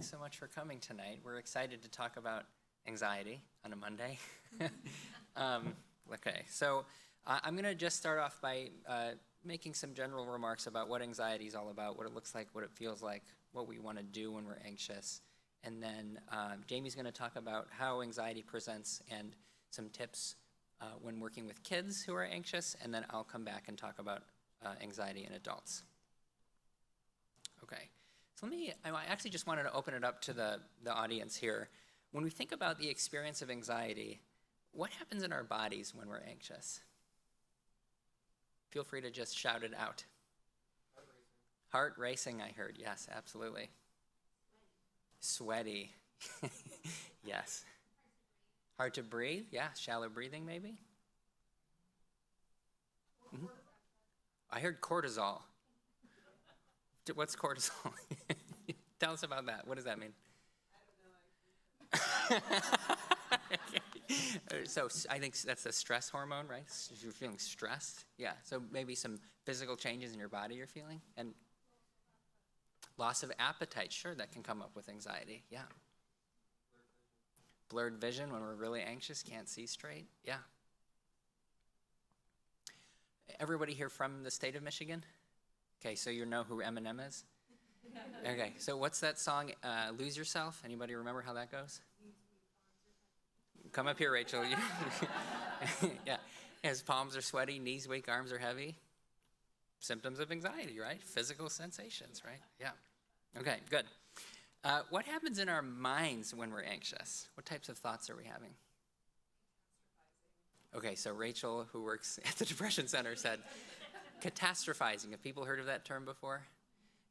Thanks so much for coming tonight. We're excited to talk about anxiety on a Monday. Okay, so I'm going to just start off by making some general remarks about what anxiety is all about, what it looks like, what it feels like, what we want to do when we're anxious. And then Jamie's going to talk about how anxiety presents and some tips when working with kids who are anxious. And then I'll come back and talk about anxiety in adults. Okay. So I actually just wanted to open it up to the audience here. When we think about the experience of anxiety, what happens in our bodies when we're anxious? Feel free to just shout it out. Heart racing, I heard. Yes, absolutely. Sweaty. Yes. Hard to breathe? Yeah, shallow breathing maybe? Mm-hmm. I heard cortisol. What's cortisol? Tell us about that. What does that mean? I don't know. So I think that's the stress hormone, right? So you're feeling stressed. Yeah. So maybe some physical changes in your body you're feeling, and loss of appetite. Sure, that can come up with anxiety. Yeah. Blurred vision when we're really anxious, can't see straight. Yeah. Everybody here from the state of Michigan? Okay, so you know who Eminem is? Okay, so what's that song, Lose Yourself? Anybody remember how that goes? Come up here, Rachel. Yeah, his palms are sweaty, knees weak, arms are heavy. Symptoms of anxiety, right? Physical sensations, right? Yeah. Okay, good. What happens in our minds when we're anxious? What types of thoughts are we having? Okay, so Rachel, who works at the Depression Center, said catastrophizing. Have people heard of that term before?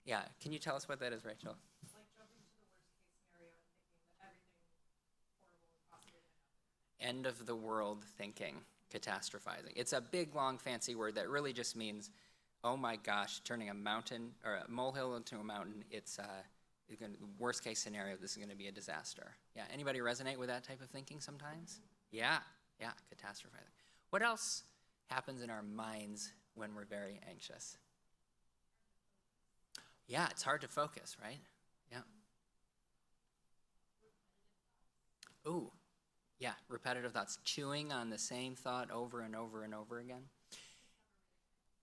Yeah. Can you tell us what that is, Rachel? It's like jumping to the worst case scenario and thinking that everything horrible is possibly going to happen. End of the world thinking, catastrophizing. It's a big, long, fancy word that really just means, oh my gosh, turning a mountain or a molehill into a mountain. It's worst case scenario. This is going to be a disaster. Yeah. Anybody resonate with that type of thinking sometimes? Yeah. Yeah. Catastrophizing. What else happens in our minds when we're very anxious? Yeah, it's hard to focus, right? Yeah. Ooh, yeah, repetitive thoughts. Chewing on the same thought over and over and over again.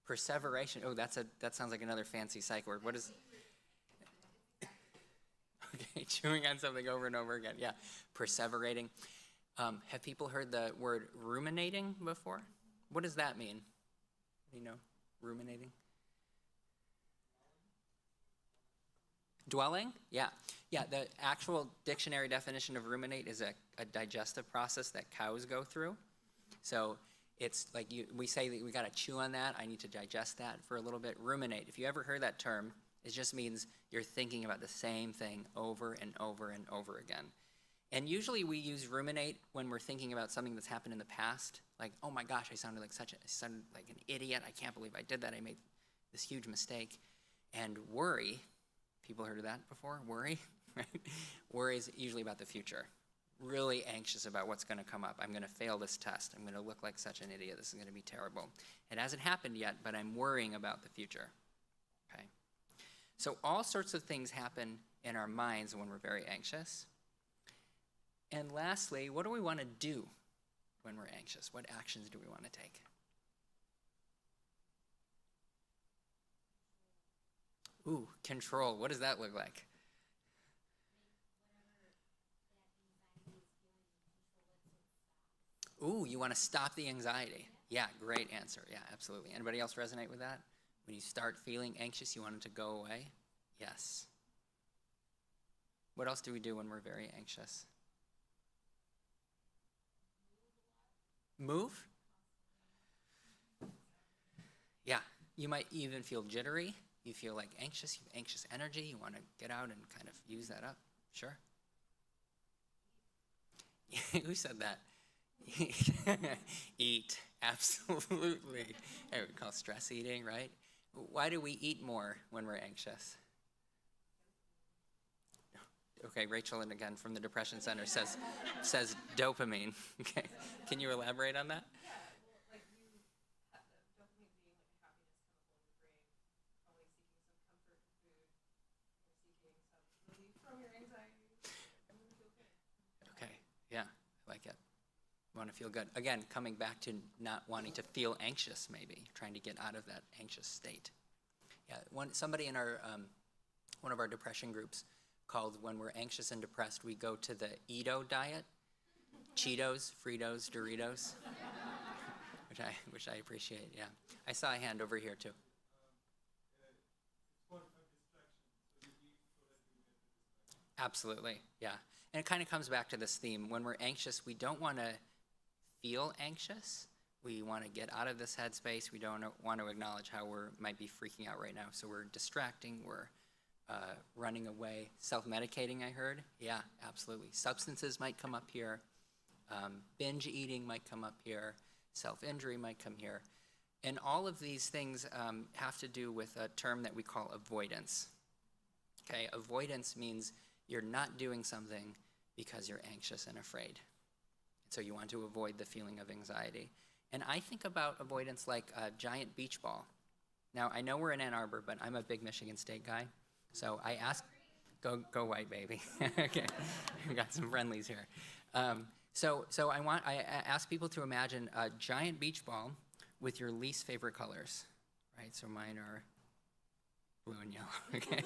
Perseveration. Oh, that sounds like another fancy psych word. What is? Okay, chewing on something over and over again. Yeah, perseverating. Have people heard the word ruminating before? What does that mean? Do you know, ruminating? Dwelling? Yeah. Yeah, the actual dictionary definition of ruminate is a digestive process that cows go through. So it's like we say that we got to chew on that. I need to digest that for a little bit. Ruminate. If you ever heard that term, it just means you're thinking about the same thing over and over and over again. And usually we use ruminate when we're thinking about something that's happened in the past. Like, oh my gosh, I sounded like an idiot. I can't believe I did that. I made this huge mistake. And worry, people heard of that before? Worry, right? Worry is usually about the future. Really anxious about what's going to come up. I'm going to fail this test. I'm going to look like such an idiot. This is going to be terrible. It hasn't happened yet, but I'm worrying about the future. Okay. So all sorts of things happen in our minds when we're very anxious. And lastly, what do we want to do when we're anxious? What actions do we want to take? Ooh, control. What does that look like? Ooh, you want to stop the anxiety. Yeah, great answer. Yeah, absolutely. Anybody else resonate with that? When you start feeling anxious, you want it to go away? Yes. What else do we do when we're very anxious? Move? Yeah, you might even feel jittery. You feel like anxious, you have anxious energy. You want to get out and kind of use that up. Sure. Who said that? Eat, absolutely. We call stress eating, right? Why do we eat more when we're anxious? Okay, Rachel, and again from the Depression Center says dopamine. Okay, can you elaborate on that? Yeah, well, like dopamine being like a happiness chemical in the brain, probably seeking some comfort in food, or seeking some relief from your anxiety. want to feel good. Again, coming back to not wanting to feel anxious, maybe trying to get out of that anxious state. Yeah, somebody in our one of our depression groups called when we're anxious and depressed, we go to the Edo diet, Cheetos, Fritos, Doritos, which I appreciate. Yeah, I saw a hand over here too. Absolutely, yeah. And it kind of comes back to this theme. When we're anxious, we don't want to feel anxious. We want to get out of this headspace. We don't want to acknowledge how we might be freaking out right now. So we're distracting, we're running away. Self-medicating, I heard. Yeah, absolutely. Substances might come up here. Binge eating might come up here. Self-injury might come here. And all of these things have to do with a term that we call avoidance. Okay, avoidance means you're not doing something because you're anxious and afraid. So you want to avoid the feeling of anxiety. And I think about avoidance like a giant beach ball. Now, I know we're in Ann Arbor, but I'm a big Michigan State guy. So I ask, go white, baby. Okay, we've got some friendlies here. So I ask people to imagine a giant beach ball with your least favorite colors, right? So mine are blue and yellow, okay?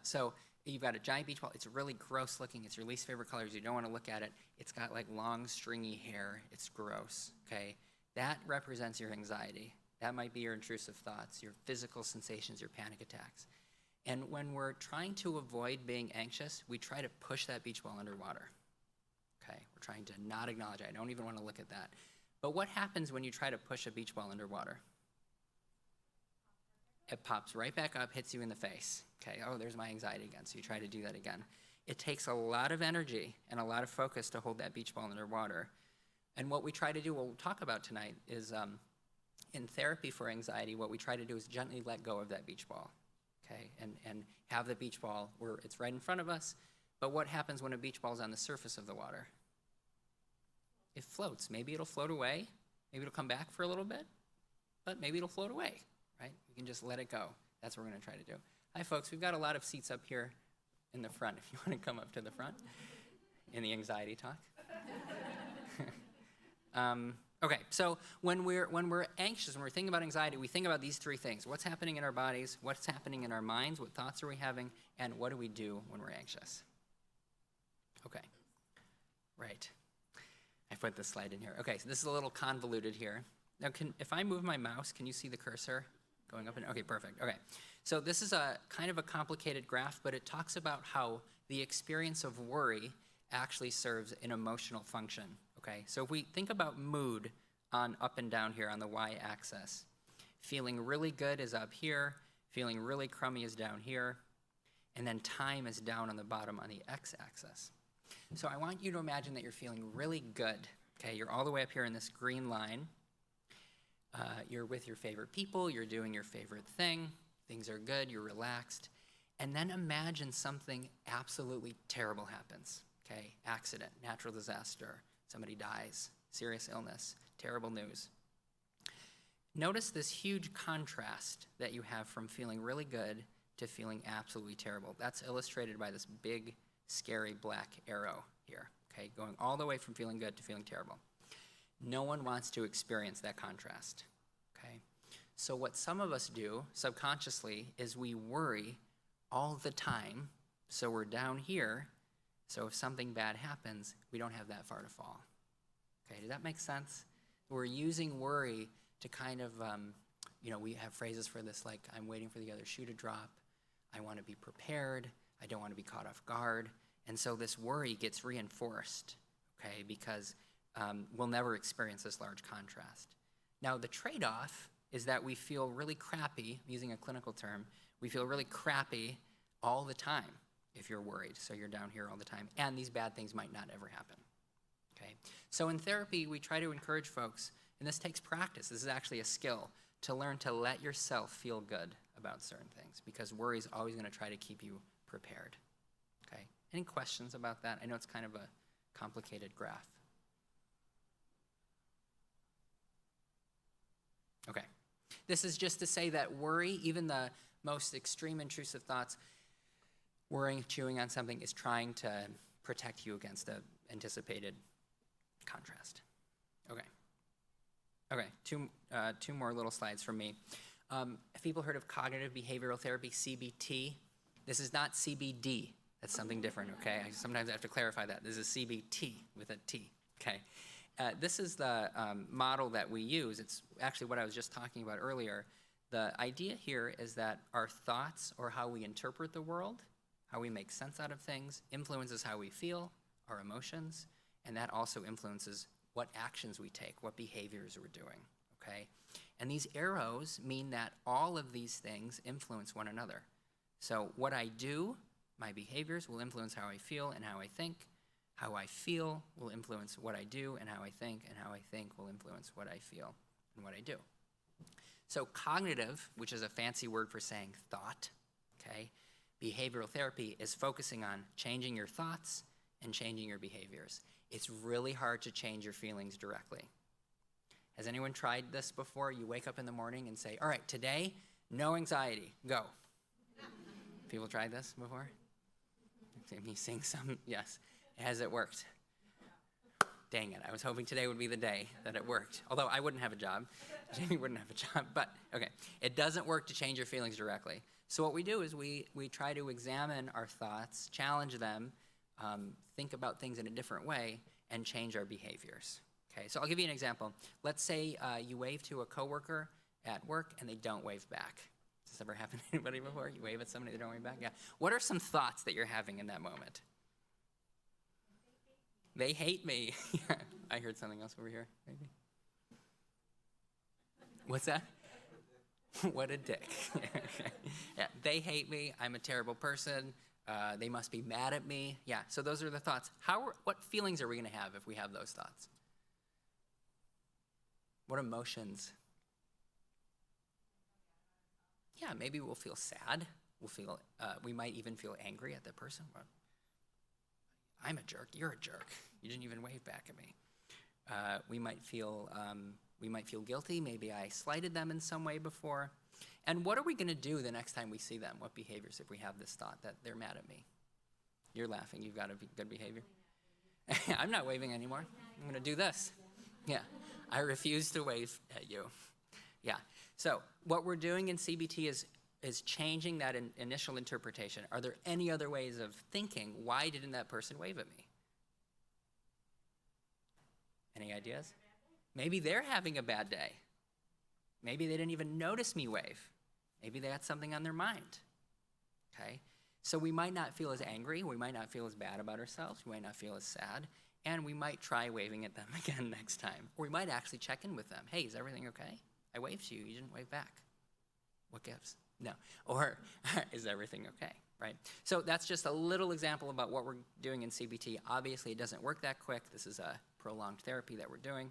So you've got a giant beach ball. It's really gross looking. It's your least favorite colors. You don't want to look at it. It's got like long, stringy hair. It's gross, okay? That represents your anxiety. That might be your intrusive thoughts, your physical sensations, your panic attacks. And when we're trying to avoid being anxious, we try to push that beach ball underwater, okay? We're trying to not acknowledge it. I don't even want to look at that. But what happens when you try to push a beach ball underwater? It pops right back up, hits you in the face. Okay, oh, there's my anxiety again. So you try to do that again. It takes a lot of energy and a lot of focus to hold that beach ball underwater. And what we try to do, what we'll talk about tonight, is in therapy for anxiety, what we try to do is gently let go of that beach ball, okay, and have the beach ball where it's right in front of us. But what happens when a beach ball is on the surface of the water? It floats. Maybe it'll float away. Maybe it'll come back for a little bit, but maybe it'll float away. Right? We can just let it go. That's what we're going to try to do. Hi, folks. We've got a lot of seats up here in the front. If you want to come up to the front in the anxiety talk. Okay, so when we're anxious, when we're thinking about anxiety, we think about these three things. What's happening in our bodies, what's happening in our minds, what thoughts are we having, and what do we do when we're anxious? Okay, right. I put this slide in here. Okay, so this is a little convoluted here. Now, if I move my mouse, can you see the cursor? Going up and, okay, perfect, okay. So this is a kind of a complicated graph, but it talks about how the experience of worry actually serves an emotional function, okay? So if we think about mood on up and down here on the y-axis, feeling really good is up here, feeling really crummy is down here, and then time is down on the bottom on the x-axis. So I want you to imagine that you're feeling really good, okay? You're all the way up here in this green line. You're with your favorite people, you're doing your favorite thing, things are good, you're relaxed, and then imagine something absolutely terrible happens, okay? Accident, natural disaster, somebody dies, serious illness, terrible news. Notice this huge contrast that you have from feeling really good to feeling absolutely terrible. That's illustrated by this big, scary black arrow here, okay? Going all the way from feeling good to feeling terrible. No one wants to experience that contrast, okay? So what some of us do subconsciously is we worry all the time, so we're down here, so if something bad happens, we don't have that far to fall. Okay, does that make sense? We're using worry to kind of, we have phrases for this like, I'm waiting for the other shoe to drop, I want to be prepared, I don't want to be caught off guard, and so this worry gets reinforced, okay, because we'll never experience this large contrast. Now, the trade-off is that we feel really crappy, using a clinical term, we feel really crappy all the time if you're worried. So you're down here all the time, and these bad things might not ever happen, okay? So in therapy, we try to encourage folks, and this takes practice, this is actually a skill, to learn to let yourself feel good about certain things, because worry is always going to try to keep you prepared, okay? Any questions about that? I know it's kind of a complicated graph. Okay, this is just to say that worry, even the most extreme intrusive thoughts, worrying, chewing on something is trying to protect you against the anticipated Contrast. Okay. Okay, two more little slides from me. Have people heard of cognitive behavioral therapy, CBT? This is not CBD. That's something different, okay? Sometimes I have to clarify that. This is CBT with a T, okay? This is the model that we use. It's actually what I was just talking about earlier. The idea here is that our thoughts, or how we interpret the world, how we make sense out of things, influences how we feel, our emotions, and that also influences what actions we take, what behaviors we're doing, okay? And these arrows mean that all of these things influence one another. So what I do, my behaviors, will influence how I feel and how I think. How I feel will influence what I do and how I think, and how I think will influence what I feel and what I do. So cognitive, which is a fancy word for saying thought, okay? Behavioral therapy is focusing on changing your thoughts and changing your behaviors. It's really hard to change your feelings directly. Has anyone tried this before? You wake up in the morning and say, all right, today, no anxiety, go. People tried this before? Me seeing some, yes. Has it worked? Dang it, I was hoping today would be the day that it worked. Although I wouldn't have a job. Jamie wouldn't have a job, but okay. It doesn't work to change your feelings directly. So what we do is we try to examine our thoughts, challenge them, think about things in a different way, and change our behaviors. Okay, so I'll give you an example. Let's say you wave to a coworker at work and they don't wave back. Has this ever happened to anybody before? You wave at somebody, they don't wave back? Yeah. What are some thoughts that you're having in that moment? They hate me. I heard something else over here, maybe. What's that? What a dick. Okay. Yeah, they hate me. I'm a terrible person. They must be mad at me. Yeah, so those are the thoughts. What feelings are we going to have if we have those thoughts? What emotions? Yeah, maybe we'll feel sad. We might even feel angry at the person. I'm a jerk. You're a jerk. You didn't even wave back at me. We might feel guilty. Maybe I slighted them in some way before. And what are we going to do the next time we see them? What behaviors if we have this thought that they're mad at me? You're laughing. You've got a good behavior. I'm not waving anymore. I'm going to do this. Yeah. I refuse to wave at you. Yeah. So what we're doing in CBT is changing that initial interpretation. Are there any other ways of thinking? Why didn't that person wave at me? Any ideas? Maybe they're having a bad day. Maybe they didn't even notice me wave. Maybe they had something on their mind. Okay? So we might not feel as angry. We might not feel as bad about ourselves. We might not feel as sad. And we might try waving at them again next time. Or we might actually check in with them. Hey, is everything okay? I waved to you. You didn't wave back. What gives? No. Or is everything okay? Right? So that's just a little example about what we're doing in CBT. Obviously, it doesn't work that quick. This is a prolonged therapy that we're doing.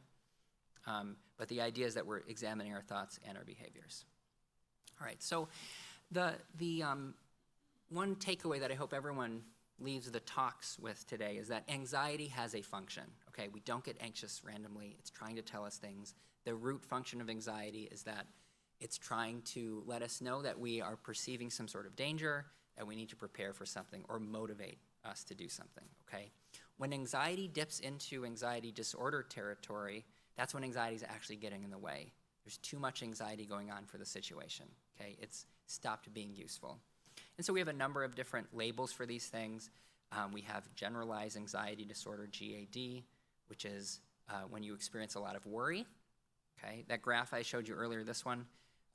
But the idea is that we're examining our thoughts and our behaviors. All right, so the one takeaway that I hope everyone leaves the talks with today is that anxiety has a function. Okay, we don't get anxious randomly. It's trying to tell us things. The root function of anxiety is that it's trying to let us know that we are perceiving some sort of danger, that we need to prepare for something or motivate us to do something, okay? When anxiety dips into anxiety disorder territory, that's when anxiety is actually getting in the way. There's too much anxiety going on for the situation, okay? It's stopped being useful. And so we have a number of different labels for these things. We have generalized anxiety disorder, GAD, which is when you experience a lot of worry, okay? That graph I showed you earlier, this one,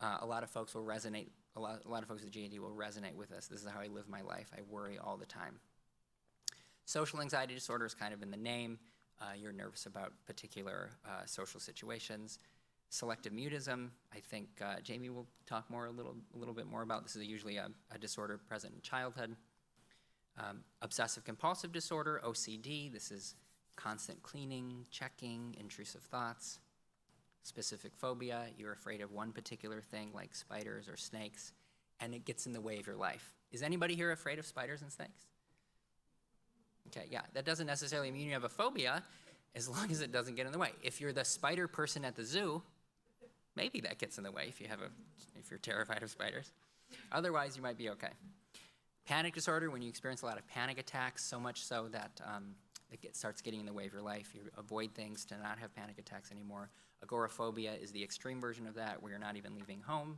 a lot of folks will resonate, a lot of folks with GAD will resonate with this. This is how I live my life. I worry all the time. Social anxiety disorder is kind of in the name. You're nervous about particular social situations. Selective mutism, I think Jamie will talk a little bit more about. This is usually a disorder present in childhood. Obsessive compulsive disorder, OCD, this is constant cleaning, checking, intrusive thoughts. Specific phobia, you're afraid of one particular thing like spiders or snakes, and it gets in the way of your life. Is anybody here afraid of spiders and snakes? Okay, yeah, that doesn't necessarily mean you have a phobia as long as it doesn't get in the way. If you're the spider person at the zoo, maybe that gets in the way if you're terrified of spiders. Otherwise, you might be okay. Panic disorder, when you experience a lot of panic attacks, so much so that starts getting in the way of your life. You avoid things to not have panic attacks anymore. Agoraphobia is the extreme version of that, where you're not even leaving home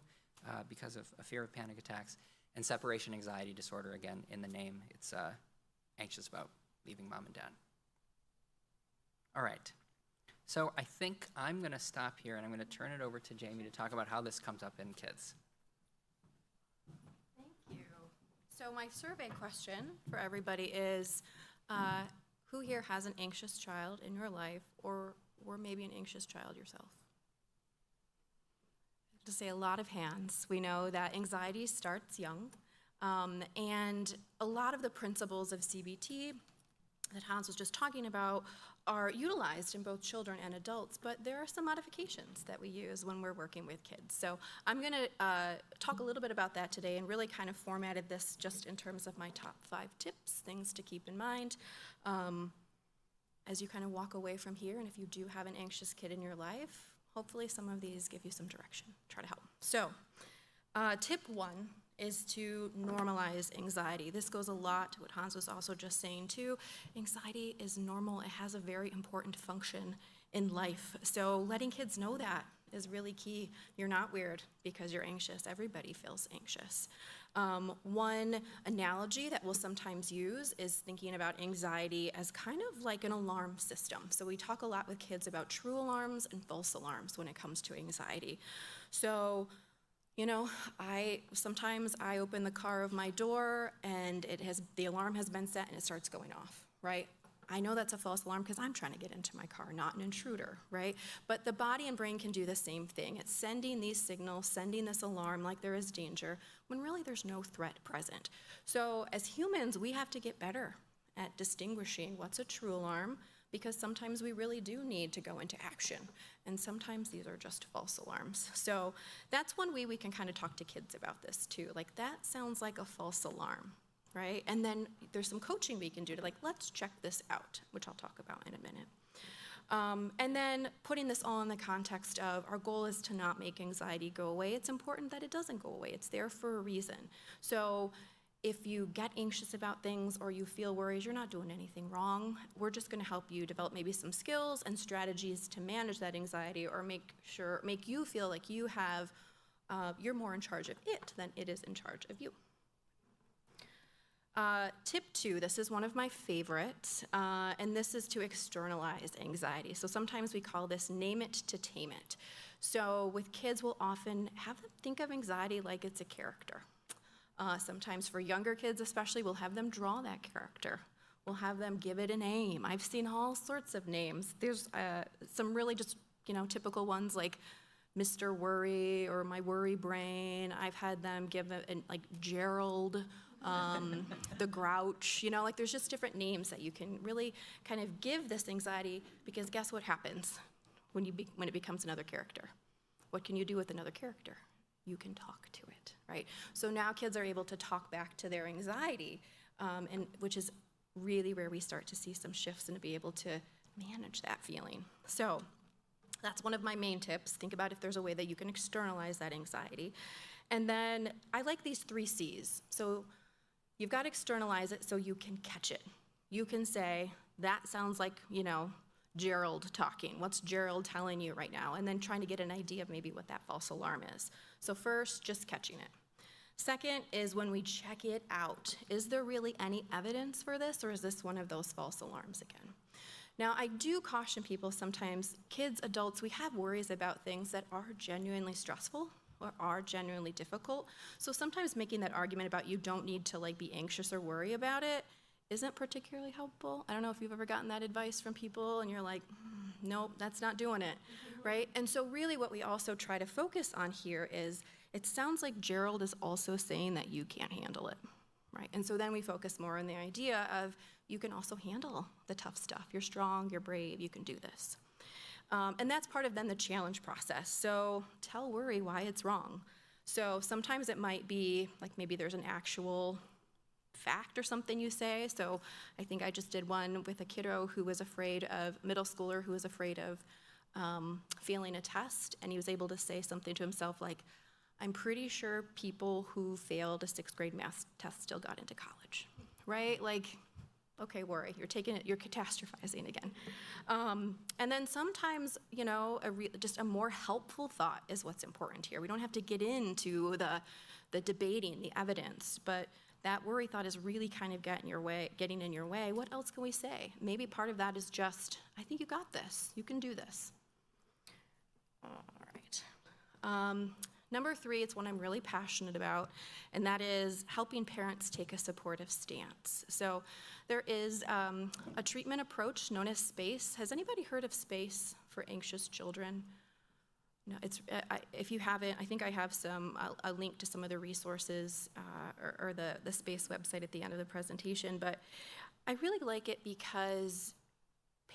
because of a fear of panic attacks. And separation anxiety disorder, again, in the name, it's anxious about leaving mom and dad. All right. So I think I'm going to stop here, and I'm going to turn it over to Jamie to talk about how this comes up in kids. Thank you. So my survey question for everybody is, who here has an anxious child in your life, or maybe an anxious child yourself? To say a lot of hands. We know that anxiety starts young, and a lot of the principles of CBT that Hans was just talking about are utilized in both children and adults, but there are some modifications that we use when we're working with kids. So I'm going to talk a little bit about that today, and really kind of formatted this just in terms of my top 5 tips, things to keep in mind as you kind of walk away from here. And if you do have an anxious kid in your life, hopefully some of these give you some direction, try to help. So tip 1 is to normalize anxiety. This goes a lot to what Hans was also just saying too. Anxiety is normal. It has a very important function in life. So letting kids know that is really key. You're not weird because you're anxious. Everybody feels anxious. One analogy that we'll sometimes use is thinking about anxiety as kind of like an alarm system. So we talk a lot with kids about true alarms and false alarms when it comes to anxiety. So sometimes I open the car of my door and the alarm has been set and it starts going off, right? I know that's a false alarm because I'm trying to get into my car, not an intruder, right? But the body and brain can do the same thing. It's sending these signals, sending this alarm like there is danger, when really there's no threat present. So as humans, we have to get better at distinguishing what's a true alarm, because sometimes we really do need to go into action, and sometimes these are just false alarms. So that's one way we can kind of talk to kids about this too. Like, that sounds like a false alarm, right? And then there's some coaching we can do to let's check this out, which I'll talk about in a minute. And then putting this all in the context of our goal is to not make anxiety go away. It's important that it doesn't go away. It's there for a reason. So if you get anxious about things or you feel worries, you're not doing anything wrong. We're just going to help you develop maybe some skills and strategies to manage that anxiety, or make you feel like you're more in charge of it than it is in charge of you. Tip 2, this is one of my favorites, and this is to externalize anxiety. So sometimes we call this name it to tame it. So with kids, we'll often have them think of anxiety like it's a character. Sometimes for younger kids especially, we'll have them draw that character. We'll have them give it a name. I've seen all sorts of names. There's some really just, typical ones like Mr. Worry or my worry brain. I've had them give it like Gerald, the Grouch, there's just different names that you can really kind of give this anxiety, because guess what happens when it becomes another character? What can you do with another character? You can talk to it, right? So now kids are able to talk back to their anxiety, and which is really where we start to see some shifts and to be able to manage that feeling. So that's one of my main tips. Think about if there's a way that you can externalize that anxiety. And then I like these 3 C's. So you've got to externalize it so you can catch it. You can say, that sounds like, Gerald talking. What's Gerald telling you right now? And then trying to get an idea of maybe what that false alarm is. So first, just catching it. Second is when we check it out. Is there really any evidence for this, or is this one of those false alarms again? Now, I do caution people sometimes, kids, adults, we have worries about things that are genuinely stressful or are genuinely difficult. So sometimes making that argument about you don't need to be anxious or worry about it isn't particularly helpful. I don't know if you've ever gotten that advice from people and you're like, nope, that's not doing it, right? And so really what we also try to focus on here is, it sounds like Gerald is also saying that you can't handle it, right? And so then we focus more on the idea of you can also handle the tough stuff. You're strong, you're brave, you can do this. And that's part of then the challenge process. So tell worry why it's wrong. So sometimes it might be maybe there's an actual fact or something you say. So I think I just did one with a kiddo who was afraid of, middle schooler who was afraid of failing a test, and he was able to say something to himself like, I'm pretty sure people who failed a 6th grade math test still got into college, right? Okay, worry, you're catastrophizing again. And then sometimes, just a more helpful thought is what's important here. We don't have to get into the debating, the evidence, but that worry thought is really kind of getting in your way. What else can we say? Maybe part of that is just, I think you got this. You can do this. All right. Number 3, it's one I'm really passionate about, and that is helping parents take a supportive stance. So there is a treatment approach known as SPACE. Has anybody heard of SPACE for anxious children? No, if you haven't, I think I have a link to some of the resources or the SPACE website at the end of the presentation, but I really like it because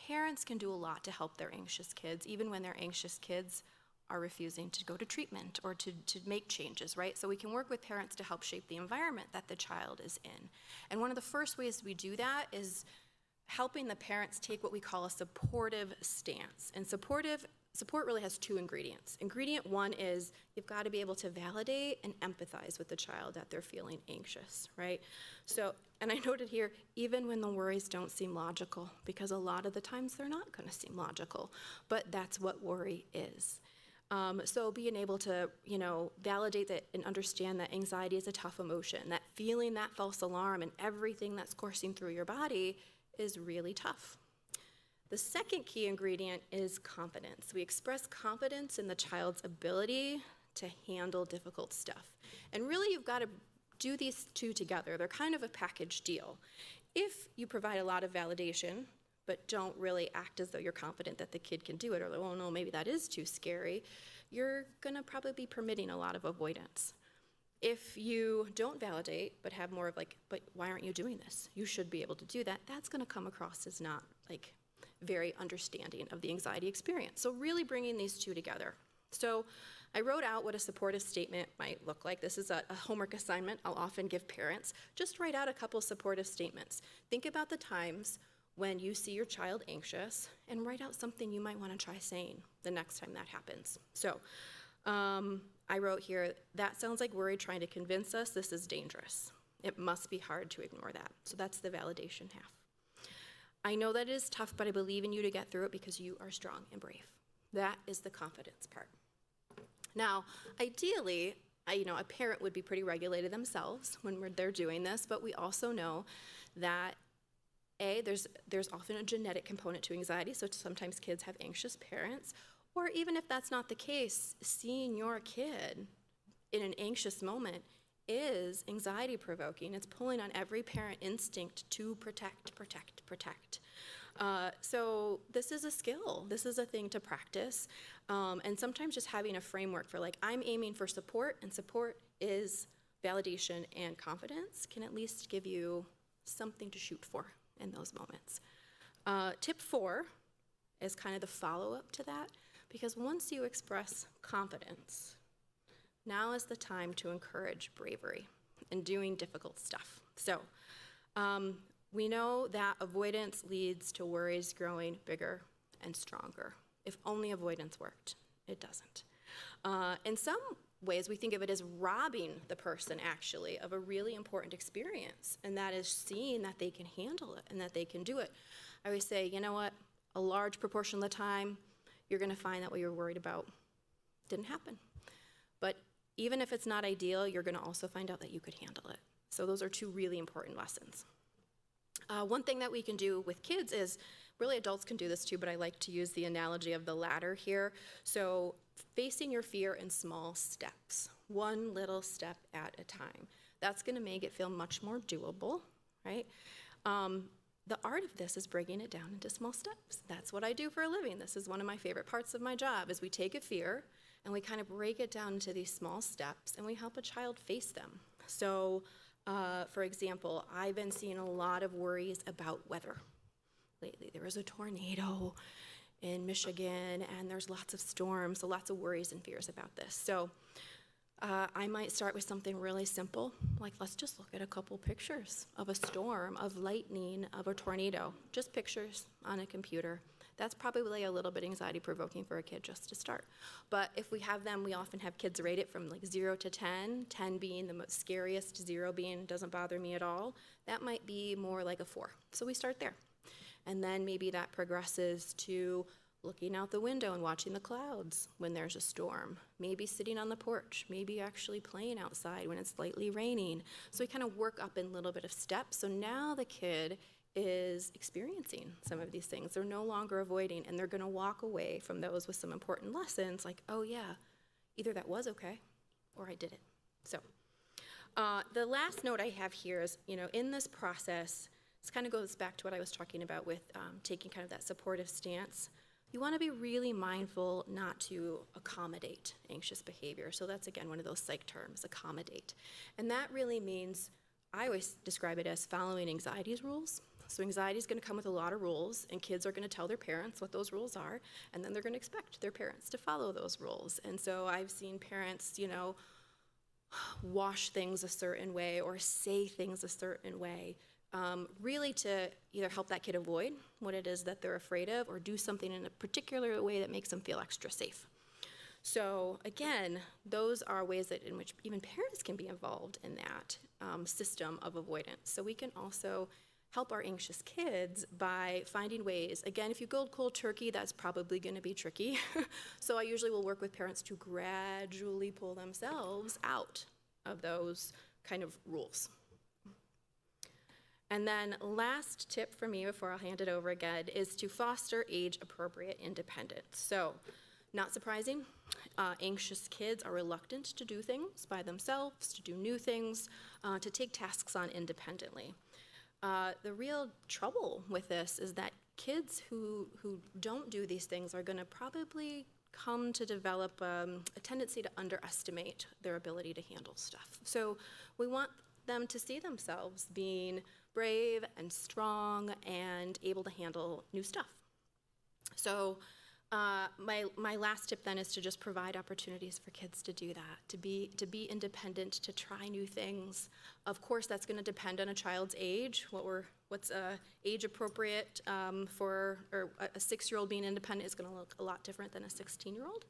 parents can do a lot to help their anxious kids, even when their anxious kids are refusing to go to treatment or to make changes, right? So we can work with parents to help shape the environment that the child is in. And one of the first ways we do that is helping the parents take what we call a supportive stance. And support really has 2 ingredients. Ingredient 1 is you've got to be able to validate and empathize with the child that they're feeling anxious, right? So, and I noted here, even when the worries don't seem logical, because a lot of the times they're not going to seem logical, but that's what worry is. So being able to, validate that and understand that anxiety is a tough emotion, that feeling that false alarm and everything that's coursing through your body is really tough. The second key ingredient is confidence. We express confidence in the child's ability to handle difficult stuff. And really, you've got to do these 2 together. They're kind of a package deal. If you provide a lot of validation, but don't really act as though you're confident that the kid can do it, or like, oh no, maybe that is too scary, you're gonna probably be permitting a lot of avoidance. If you don't validate, but have more of like, but why aren't you doing this? You should be able to do that. That's gonna come across as not like very understanding of the anxiety experience. So really bringing these 2 together. So I wrote out what a supportive statement might look like. This is a homework assignment I'll often give parents. Just write out a couple supportive statements. Think about the times when you see your child anxious and write out something you might want to try saying the next time that happens. So I wrote here, that sounds like worry trying to convince us this is dangerous. It must be hard to ignore that. So that's the validation half. I know that it is tough, but I believe in you to get through it because you are strong and brave. That is the confidence part. Now, ideally, a parent would be pretty regulated themselves when they're doing this, but we also know that there's often a genetic component to anxiety, so sometimes kids have anxious parents, or even if that's not the case, seeing your kid in an anxious moment is anxiety provoking. It's pulling on every parent instinct to protect. So this is a skill. This is a thing to practice. And sometimes just having a framework for like, I'm aiming for support, and support is validation and confidence can at least give you something to shoot for in those moments. Tip 4 is kind of the follow-up to that, because once you express confidence, now is the time to encourage bravery in doing difficult stuff. So we know that avoidance leads to worries growing bigger and stronger. If only avoidance worked, it doesn't. In some ways, we think of it as robbing the person, actually, of a really important experience, and that is seeing that they can handle it and that they can do it. I always say, you know what? A large proportion of the time, you're going to find that what you're worried about didn't happen. But even if it's not ideal, you're going to also find out that you could handle it. So those are 2 really important lessons. One thing that we can do with kids is, really adults can do this too, but I like to use the analogy of the ladder here. So facing your fear in small steps, 1 little step at a time. That's going to make it feel much more doable, right? The art of this is breaking it down into small steps. That's what I do for a living. This is one of my favorite parts of my job, is we take a fear and we kind of break it down into these small steps and we help a child face them. So, for example, I've been seeing a lot of worries about weather lately. There was a tornado in Michigan and there's lots of storms, so lots of worries and fears about this. So I might start with something really simple, like let's just look at a couple pictures of a storm, of lightning, of a tornado, just pictures on a computer. That's probably a little bit anxiety provoking for a kid just to start. But if we have them, we often have kids rate it from like 0 to 10, 10 being the most scariest, 0 being doesn't bother me at all. That might be more like a 4. So we start there. And then maybe that progresses to looking out the window and watching the clouds when there's a storm, maybe sitting on the porch, maybe actually playing outside when it's lightly raining. So we kind of work up in a little bit of steps. So now the kid is experiencing some of these things. They're no longer avoiding, and they're going to walk away from those with some important lessons like, oh yeah, either that was okay or I did it. So the last note I have here is, in this process, this kind of goes back to what I was talking about with taking kind of that supportive stance. You want to be really mindful not to accommodate anxious behavior. So that's, again, one of those psych terms, accommodate. And that really means, I always describe it as following anxiety's rules. So anxiety is going to come with a lot of rules, and kids are going to tell their parents what those rules are, and then they're going to expect their parents to follow those rules. And so I've seen parents, wash things a certain way or say things a certain way, really to either help that kid avoid what it is that they're afraid of or do something in a particular way that makes them feel extra safe. So again, those are ways in which even parents can be involved in that system of avoidance. So we can also help our anxious kids by finding ways. Again, if you go cold turkey, that's probably going to be tricky. So I usually will work with parents to gradually pull themselves out of those kind of rules. And then last tip for me before I'll hand it over again is to foster age-appropriate independence. So not surprising, anxious kids are reluctant to do things by themselves, to do new things, to take tasks on independently. The real trouble with this is that kids who don't do these things are going to probably come to develop a tendency to underestimate their ability to handle stuff. So we want them to see themselves being brave and strong and able to handle new stuff. So my last tip then is to just provide opportunities for kids to do that, to be independent, to try new things. Of course, that's going to depend on a child's age. What's age appropriate for a 6-year-old being independent is going to look a lot different than a 16-year-old.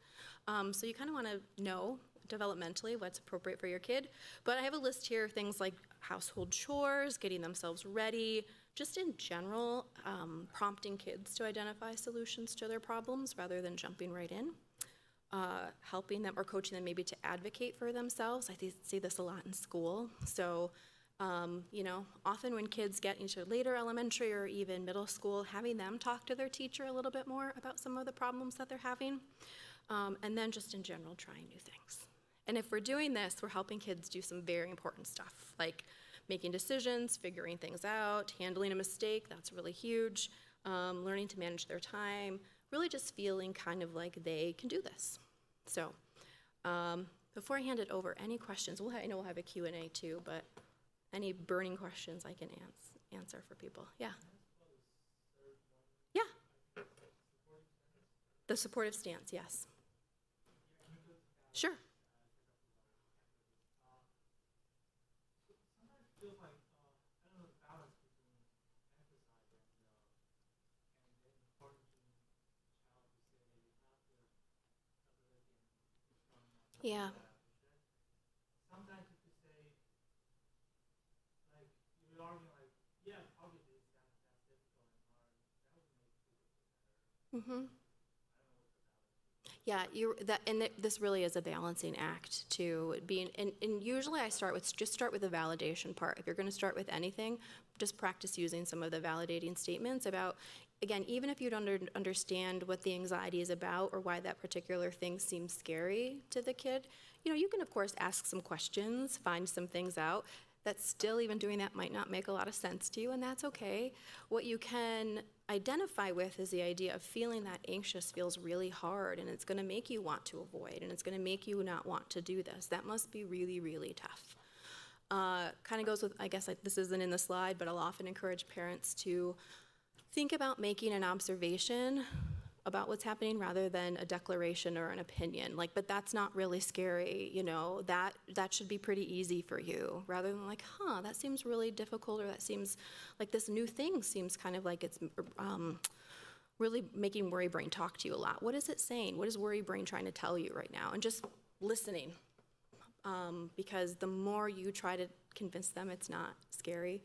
So you kind of want to know developmentally what's appropriate for your kid. But I have a list here of things like household chores, getting themselves ready, just in general, prompting kids to identify solutions to their problems rather than jumping right in, helping them or coaching them maybe to advocate for themselves. I see this a lot in school. So, often when kids get into later elementary or even middle school, having them talk to their teacher a little bit more about some of the problems that they're having, and then just in general trying new things. And if we're doing this, we're helping kids do some very important stuff, like making decisions, figuring things out, handling a mistake, that's really huge, learning to manage their time, really just feeling kind of like they can do this. So before I hand it over, any questions? I know we'll have a Q&A too, but any burning questions I can answer for people? Yeah. Yeah. The supportive stance, yes. Sure. Yeah. Sometimes you could say, like, you're arguing, like, yeah, probably this, that's difficult and hard. That would make people feel better. Mm-hmm. Yeah, this really is a balancing act to being, and usually I start with the validation part. If you're going to start with anything, just practice using some of the validating statements about, again, even if you don't understand what the anxiety is about or why that particular thing seems scary to the kid, you can of course ask some questions, find some things out. That still, even doing that might not make a lot of sense to you, and that's okay. What you can identify with is the idea of feeling that anxious feels really hard, and it's going to make you want to avoid, and it's going to make you not want to do this. That must be really, really tough. Kind of goes with, I guess this isn't in the slide, but I'll often encourage parents to think about making an observation about what's happening rather than a declaration or an opinion. But that's not really scary, that should be pretty easy for you, rather than like, that seems really difficult, or that seems like this new thing seems kind of like it's really making worry brain talk to you a lot. What is it saying? What is worry brain trying to tell you right now? And just listening. Because the more you try to convince them it's not scary,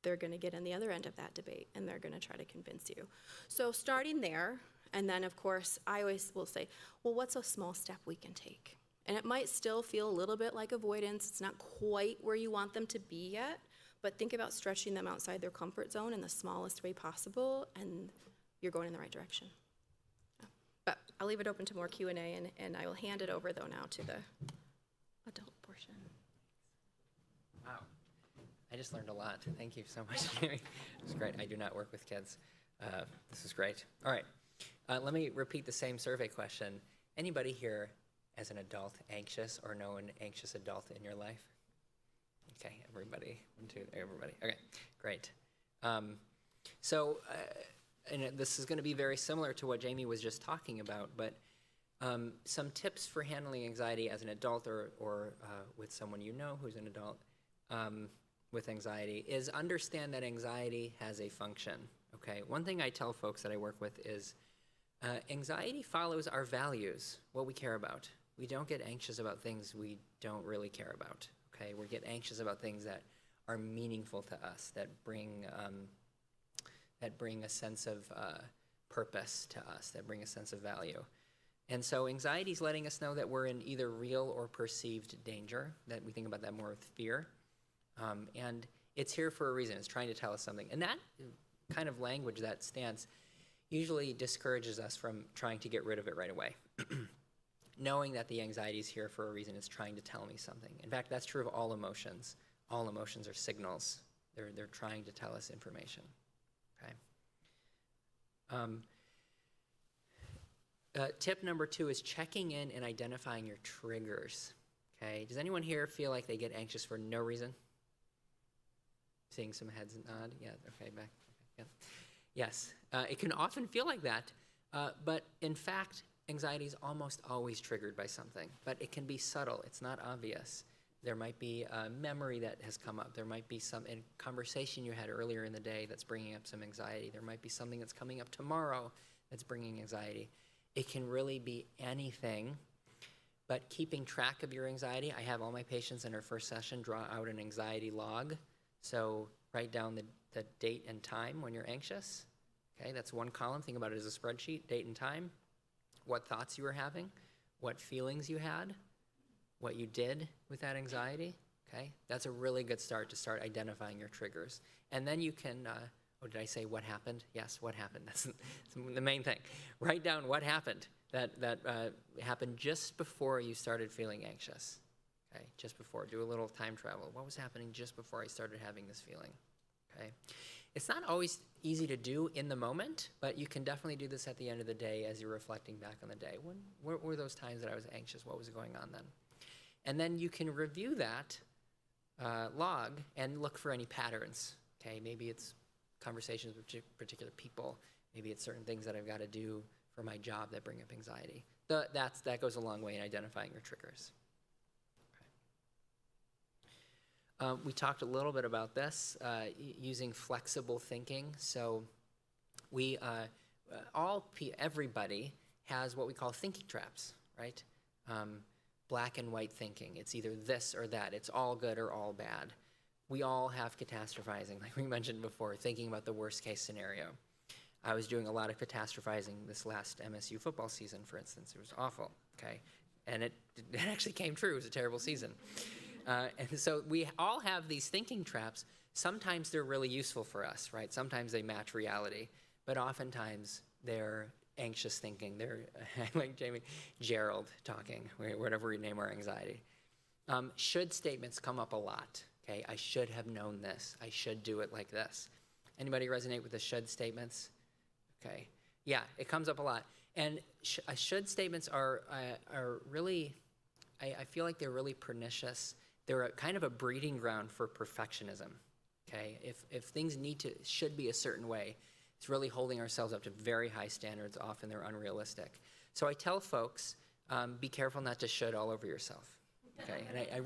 they're going to get in the other end of that debate, and they're going to try to convince you. So starting there, and then, of course, I always will say, well, what's a small step we can take? And it might still feel a little bit like avoidance. It's not quite where you want them to be yet, but think about stretching them outside their comfort zone in the smallest way possible, and you're going in the right direction. Yeah. But I'll leave it open to more Q&A, and I will hand it over, though, now to the adult portion. Wow. I just learned a lot. Thank you so much, Mary. It was great. I do not work with kids. This is great. All right. Let me repeat the same survey question. Anybody here as an adult anxious or know an anxious adult in your life? Okay, everybody. One, two, everybody. Okay, great. And this is going to be very similar to what Jamie was just talking about, but some tips for handling anxiety as an adult or with someone you know who's an adult with anxiety is understand that anxiety has a function, okay? One thing I tell folks that I work with is anxiety follows our values, what we care about. We don't get anxious about things we don't really care about, okay? We get anxious about things that are meaningful to us, that bring a sense of purpose to us, that bring a sense of value. And so anxiety is letting us know that we're in either real or perceived danger, that we think about that more with fear. And it's here for a reason. It's trying to tell us something. And that kind of language, that stance, usually discourages us from trying to get rid of it right away. Knowing that the anxiety is here for a reason is trying to tell me something. In fact, that's true of all emotions. All emotions are signals. They're trying to tell us information. Okay. Tip number 2 is checking in and identifying your triggers. Okay. Does anyone here feel like they get anxious for no reason? Seeing some heads nod. Yeah. Okay. Back. Okay, yeah. Yes. It can often feel like that, but in fact, anxiety is almost always triggered by something. But it can be subtle. It's not obvious. There might be a memory that has come up. There might be some conversation you had earlier in the day that's bringing up some anxiety. There might be something that's coming up tomorrow that's bringing anxiety. It can really be anything, but keeping track of your anxiety. I have all my patients in our first session draw out an anxiety log. So write down the date and time when you're anxious. Okay, that's one column. Think about it as a spreadsheet, date and time, what thoughts you were having, what feelings you had, what you did with that anxiety, okay? That's a really good start to start identifying your triggers. And then you can, did I say what happened? Yes, what happened? That's the main thing. Write down what happened that happened just before you started feeling anxious, okay? Just before. Do a little time travel. What was happening just before I started having this feeling, okay? It's not always easy to do in the moment, but you can definitely do this at the end of the day as you're reflecting back on the day. What were those times that I was anxious? What was going on then? And then you can review that log and look for any patterns, okay? Maybe it's conversations with particular people. Maybe it's certain things that I've got to do for my job that bring up anxiety. That goes a long way in identifying your triggers. Okay. We talked a little bit about this, using flexible thinking. So everybody has what we call thinking traps, right? Black and white thinking. It's either this or that. It's all good or all bad. We all have catastrophizing, like we mentioned before, thinking about the worst case scenario. I was doing a lot of catastrophizing this last MSU football season, for instance. It was awful, okay? And it actually came true. It was a terrible season. And so we all have these thinking traps. Sometimes they're really useful for us, right? Sometimes they match reality, but oftentimes they're anxious thinking. They're like Gerald talking, whatever we name our anxiety. Should statements come up a lot. Okay, I should have known this. I should do it like this. Anybody resonate with the should statements? Okay, yeah, it comes up a lot. And should statements are really, I feel like they're really pernicious. They're kind of a breeding ground for perfectionism. Okay, if things should be a certain way, it's really holding ourselves up to very high standards. Often they're unrealistic. So I tell folks, be careful not to should all over yourself. Okay, and I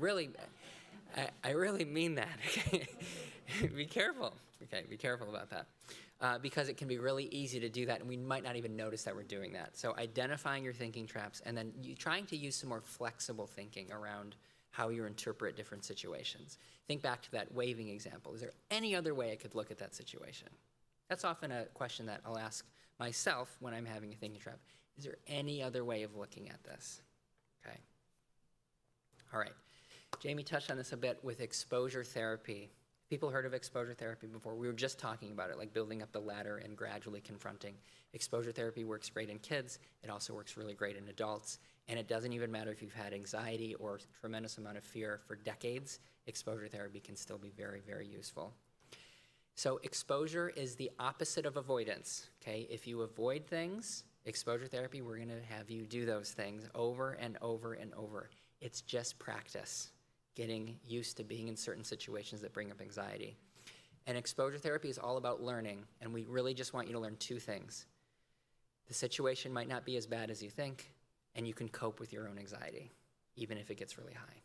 really mean that. Okay? Be careful. Okay, be careful about that. Because it can be really easy to do that, and we might not even notice that we're doing that. So identifying your thinking traps, and then trying to use some more flexible thinking around how you interpret different situations. Think back to that waving example. Is there any other way I could look at that situation? That's often a question that I'll ask myself when I'm having a thinking trap. Is there any other way of looking at this? Okay. All right. Jamie touched on this a bit with exposure therapy. People heard of exposure therapy before. We were just talking about it, like building up the ladder and gradually confronting. Exposure therapy works great in kids. It also works really great in adults. And it doesn't even matter if you've had anxiety or tremendous amount of fear for decades. Exposure therapy can still be very, very useful. So exposure is the opposite of avoidance, okay? If you avoid things, exposure therapy, we're going to have you do those things over and over and over. It's just practice, getting used to being in certain situations that bring up anxiety. And exposure therapy is all about learning, and we really just want you to learn two things. The situation might not be as bad as you think, and you can cope with your own anxiety, even if it gets really high,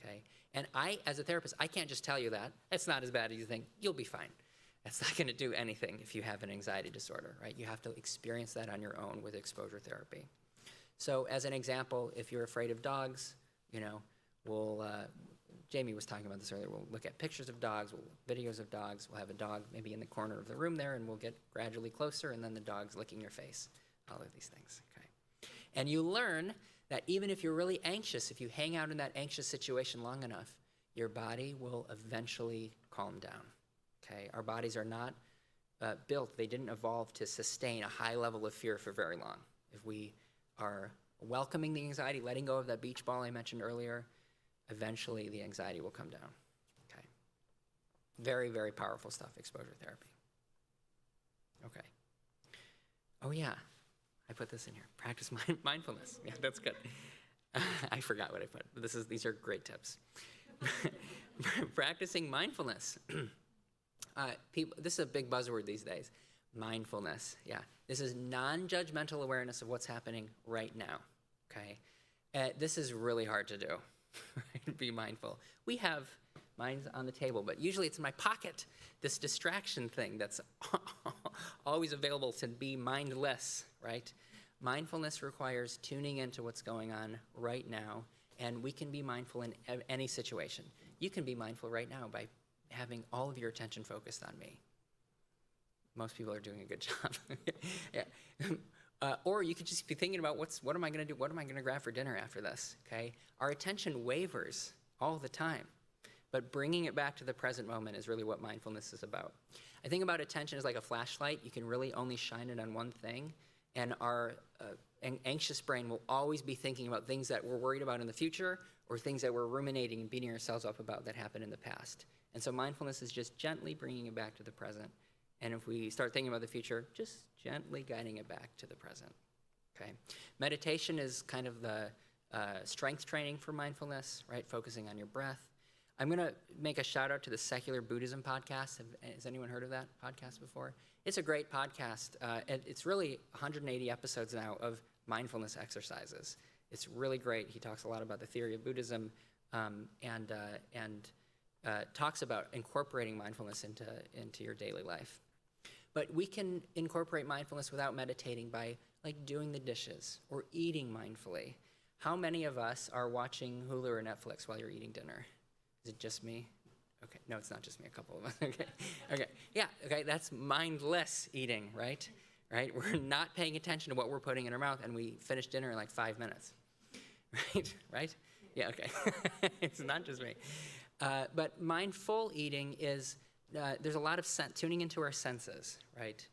okay? And I, as a therapist, I can't just tell you that. It's not as bad as you think. You'll be fine. That's not going to do anything if you have an anxiety disorder, right? You have to experience that on your own with exposure therapy. So as an example, if you're afraid of dogs, you know, Jamie was talking about this earlier, we'll look at pictures of dogs, we'll look at videos of dogs, we'll have a dog maybe in the corner of the room there, and we'll get gradually closer, and then the dog's licking your face, all of these things, okay? And you learn that even if you're really anxious, if you hang out in that anxious situation long enough, your body will eventually calm down. Okay, our bodies are not built, they didn't evolve to sustain a high level of fear for very long. If we are welcoming the anxiety, letting go of that beach ball I mentioned earlier, eventually the anxiety will come down. Okay, very, very powerful stuff, exposure therapy. Okay. Oh yeah, I put this in here. Practice mindfulness. Yeah, that's good. I forgot what I put. These are great tips. Practicing mindfulness. This is a big buzzword these days. Mindfulness, yeah. This is non-judgmental awareness of what's happening right now, okay? This is really hard to do, be mindful. We have mine's on the table, but usually it's in my pocket, this distraction thing that's always available to be mindless, right? Mindfulness requires tuning into what's going on right now, and we can be mindful in any situation. You can be mindful right now by having all of your attention focused on me. Most people are doing a good job. Yeah. Or you could just be thinking about what am I going to do? What am I going to grab for dinner after this? Okay. Our attention wavers all the time, but bringing it back to the present moment is really what mindfulness is about. I think about attention as like a flashlight. You can really only shine it on one thing, and our anxious brain will always be thinking about things that we're worried about in the future or things that we're ruminating and beating ourselves up about that happened in the past. And so mindfulness is just gently bringing it back to the present. And if we start thinking about the future, just gently guiding it back to the present, okay? Meditation is kind of the strength training for mindfulness, right? Focusing on your breath. I'm going to make a shout out to the Secular Buddhism podcast. Has anyone heard of that podcast before? It's a great podcast. It's really 180 episodes now of mindfulness exercises. It's really great. He talks a lot about the theory of Buddhism and talks about incorporating mindfulness into your daily life. But we can incorporate mindfulness without meditating by like doing the dishes or eating mindfully. How many of us are watching Hulu or Netflix while you're eating dinner? Is it just me? Okay, no, it's not just me, a couple of us. Okay, yeah, okay, that's mindless eating, right? Right, we're not paying attention to what we're putting in our mouth, and we finish dinner in like 5 minutes, right? Yeah, okay, it's not just me. But mindful eating is, there's a lot of tuning into our senses, right?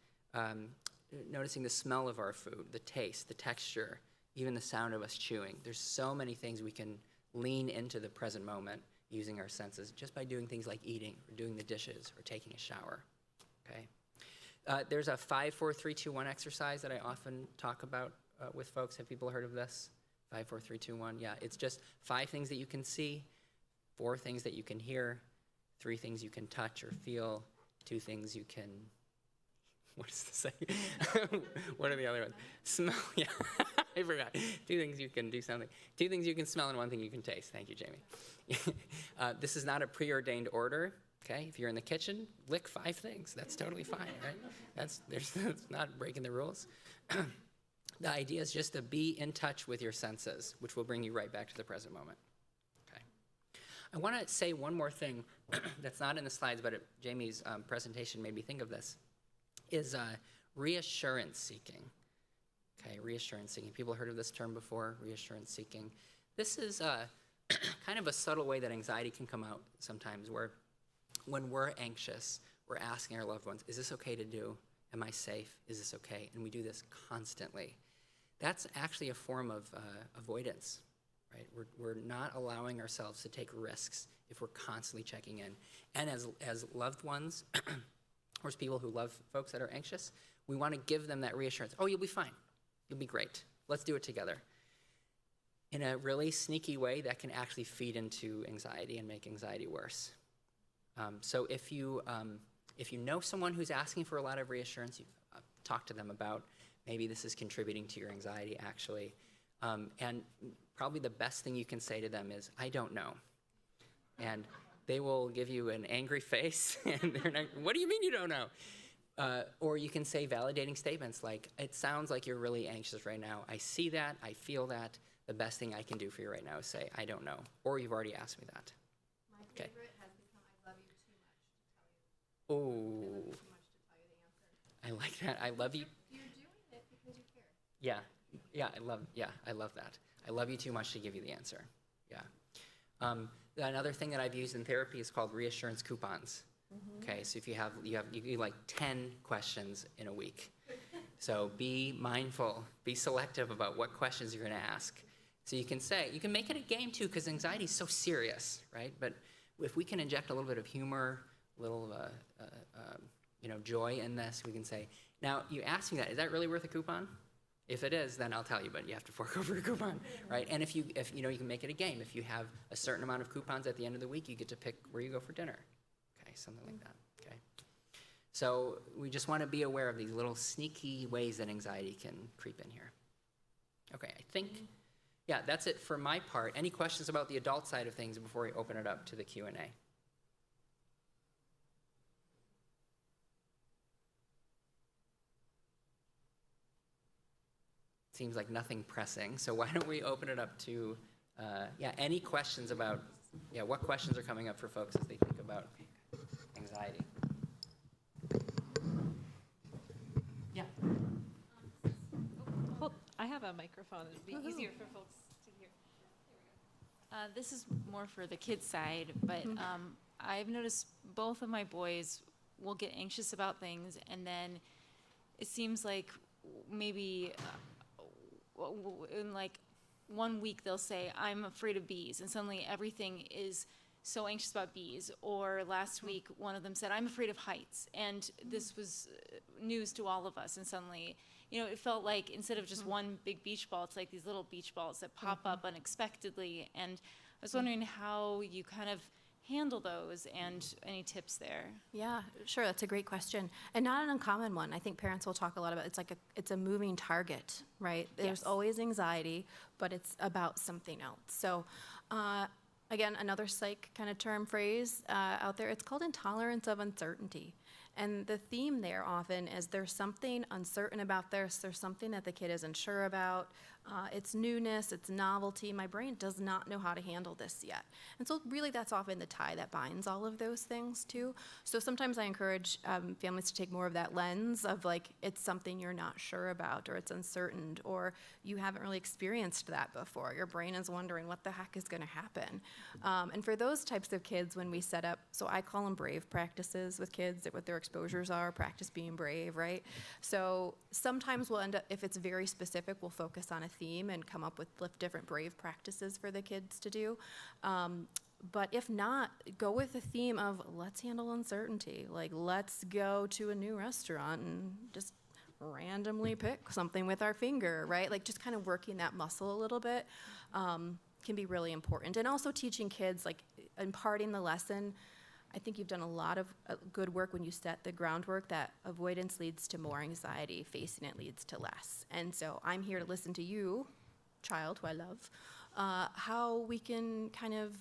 Noticing the smell of our food, the taste, the texture, even the sound of us chewing. There's so many things we can lean into the present moment using our senses just by doing things like eating or doing the dishes or taking a shower, okay? There's a 5, 4, 3, 2, 1 exercise that I often talk about with folks. Have people heard of this? 5, 4, 3, 2, 1. Yeah, it's just 5 things that you can see, 4 things that you can hear, 3 things you can touch or feel, 2 things you can, what is the second? What are the other ones? Smell, yeah, I forgot. 2 things you can do something. 2 things you can smell and 1 thing you can taste. Thank you, Jamie. This is not a preordained order. Okay, if you're in the kitchen, lick 5 things. That's totally fine, right? That's not breaking the rules. The idea is just to be in touch with your senses, which will bring you right back to the present moment. Okay. I want to say one more thing that's not in the slides, but Jamie's presentation made me think of this, is reassurance seeking. Okay, reassurance seeking. People heard of this term before, reassurance seeking. This is kind of a subtle way that anxiety can come out sometimes, where when we're anxious, we're asking our loved ones, is this okay to do? Am I safe? Is this okay? And we do this constantly. That's actually a form of avoidance, right? We're not allowing ourselves to take risks if we're constantly checking in. And as loved ones, or as people who love folks that are anxious, we want to give them that reassurance. Oh, you'll be fine. You'll be great. Let's do it together. In a really sneaky way, that can actually feed into anxiety and make anxiety worse. So if you know someone who's asking for a lot of reassurance, you talk to them about maybe this is contributing to your anxiety, actually. And probably the best thing you can say to them is, I don't know. And they will give you an angry face, and they're like, what do you mean you don't know? Or you can say validating statements like, it sounds like you're really anxious right now. I see that. I feel that. The best thing I can do for you right now is say, I don't know. Or you've already asked me that. My Okay. favorite has become, I love you too much to tell you. I love Oh, you too much to tell you the answer. I like that. I love you. You're doing it because you care. Yeah, I love that. I love you too much to give you the answer. Yeah. Another thing that I've used in therapy is called reassurance coupons. Okay, so if you do like 10 questions in a week. So be mindful, be selective about what questions you're going to ask. So you can make it a game too, because anxiety is so serious, right? But if we can inject a little bit of humor, a little joy in this, we can say, now you asked me that, is that really worth a coupon? If it is, then I'll tell you, but you have to fork over a coupon, right? And if you can make it a game. If you have a certain amount of coupons at the end of the week, you get to pick where you go for dinner. Okay, something like that, okay? So we just want to be aware of these little sneaky ways that anxiety can creep in here. Okay, I think, yeah, that's it for my part. Any questions about the adult side of things before we open it up to the Q&A? Seems like nothing pressing, so why don't we open it up to, any questions about, what questions are coming up for folks as they think about anxiety? Yeah. I have a microphone. It'd be easier for folks to hear. This is more for the kids side, but I've noticed both of my boys will get anxious about things, and then it seems like maybe in like 1 week they'll say, I'm afraid of bees, and suddenly everything is so anxious about bees. Or last week, one of them said, I'm afraid of heights. And this was news to all of us. And suddenly, it felt like instead of just one big beach ball, it's like these little beach balls that pop up unexpectedly. And I was wondering how you kind of handle those and any tips there. Yeah, sure. That's a great question, and not an uncommon one. I think parents will talk a lot about. It's a moving target, right? There's Yes. always anxiety, but it's about something else. So, again, another psych kind of term phrase out there. It's called intolerance of uncertainty. And the theme there often is there's something uncertain about this. There's something that the kid isn't sure about. It's newness, it's novelty. My brain does not know how to handle this yet. And so really that's often the tie that binds all of those things too. So sometimes I encourage families to take more of that lens of like, it's something you're not sure about, or it's uncertain, or you haven't really experienced that before. Your brain is wondering what the heck is gonna happen. And for those types of kids, when we set up, so I call them brave practices with kids, what their exposures are, practice being brave, right? So sometimes we'll end up, if it's very specific, we'll focus on a theme and come up with different brave practices for the kids to do. But if not, go with the theme of let's handle uncertainty. Like, let's go to a new restaurant and just randomly pick something with our finger, right? Like just kind of working that muscle a little bit can be really important. And also teaching kids, like imparting the lesson. I think you've done a lot of good work when you set the groundwork that avoidance leads to more anxiety, facing it leads to less. And so I'm here to listen to you, child, who I love, how we can kind of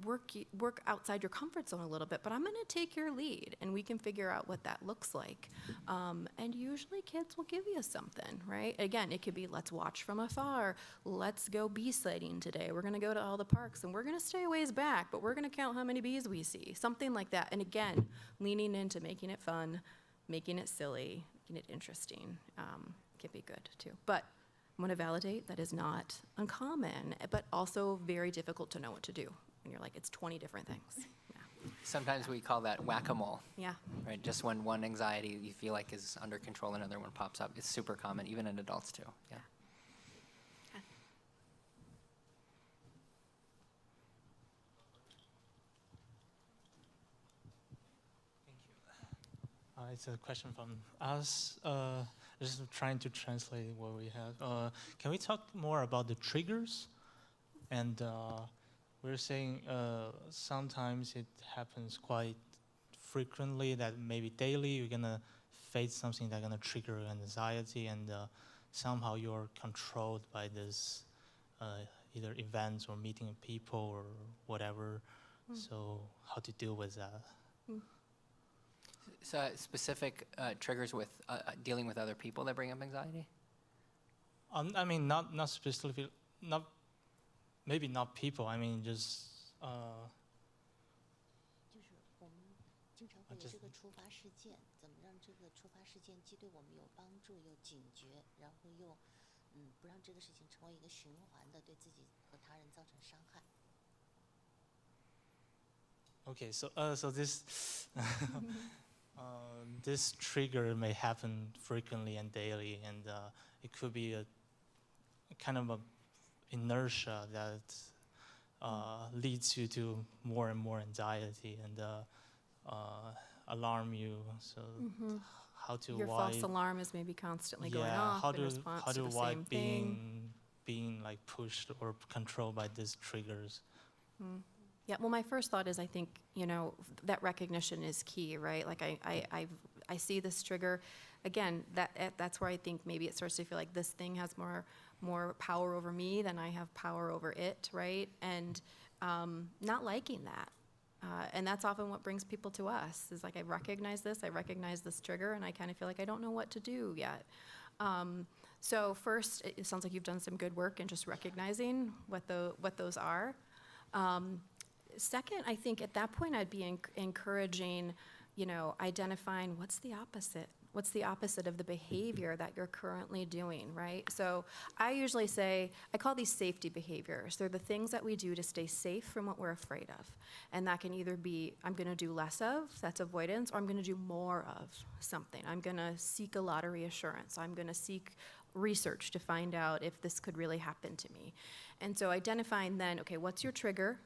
work outside your comfort zone a little bit, but I'm going to take your lead, and we can figure out what that looks like. And usually kids will give you something, right? Again, it could be, let's watch from afar. Let's go bee sighting today. We're going to go to all the parks, and we're going to stay a ways back, but we're going to count how many bees we see. Something like that. And again, leaning into making it fun, making it silly, making it interesting can be good too. But I want to validate that is not uncommon, but also very difficult to know what to do. And you're like, it's 20 different things. Yeah. Sometimes we call that whack-a-mole, Yeah. right? Just when one anxiety you feel like is under control, another one pops up. It's super common, even in adults too. Yeah. It's a question from us. Just trying to translate what we have. Can we talk more about the triggers? And we're saying sometimes it happens quite frequently, that maybe daily you're gonna face something that's gonna trigger anxiety, and somehow you're controlled by this either events or meeting people or whatever. So how to deal with that? So specific triggers with dealing with other people that bring up anxiety? I mean, not specifically, maybe not people. I mean, just 就是我们经常会有这这个触发事件，怎么让这个触发事件既对我们有帮助又警觉，然后又不让这个事情成为一个循环的，对自己和他人造成伤害。 Okay, so this this trigger may happen frequently and daily, and it could be a kind of a inertia that leads you to more and more anxiety and alarm you. So how to Your avoid false alarm is maybe constantly going off how in to response how to to the same avoid thing. being like pushed or controlled by these triggers. Yeah, well, my first thought is I think, that recognition is key, right? Like I see this trigger. Again, that's where I think maybe it starts to feel like this thing has more power over me than I have power over it, right? And not liking that. And that's often what brings people to us, is like, I recognize this trigger, and I kind of feel like I don't know what to do yet. So first, it sounds like you've done some good work in just recognizing what those are. Second, I think at that point I'd be encouraging, identifying what's the opposite. What's the opposite of the behavior that you're currently doing, right? So I usually say, I call these safety behaviors. They're the things that we do to stay safe from what we're afraid of. And that can either be, I'm gonna do less of, that's avoidance, or I'm gonna do more of something. I'm gonna seek a lot of reassurance. I'm gonna seek research to find out if this could really happen to me. And so identifying then, okay, what's your trigger?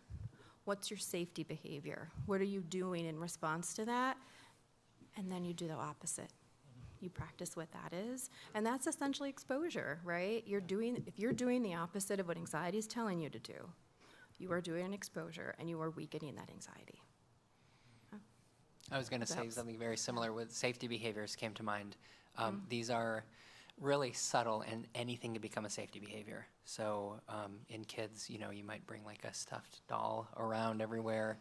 What's your safety behavior? What are you doing in response to that? And then you do the opposite. You practice what that is. And that's essentially exposure, right? If you're doing the opposite of what anxiety is telling you to do, you are doing an exposure, and you are weakening that anxiety. I was going to say Perhaps. something very similar with safety behaviors came to mind. These are really subtle, and anything can become a safety behavior. So in kids, you might bring like a stuffed doll around everywhere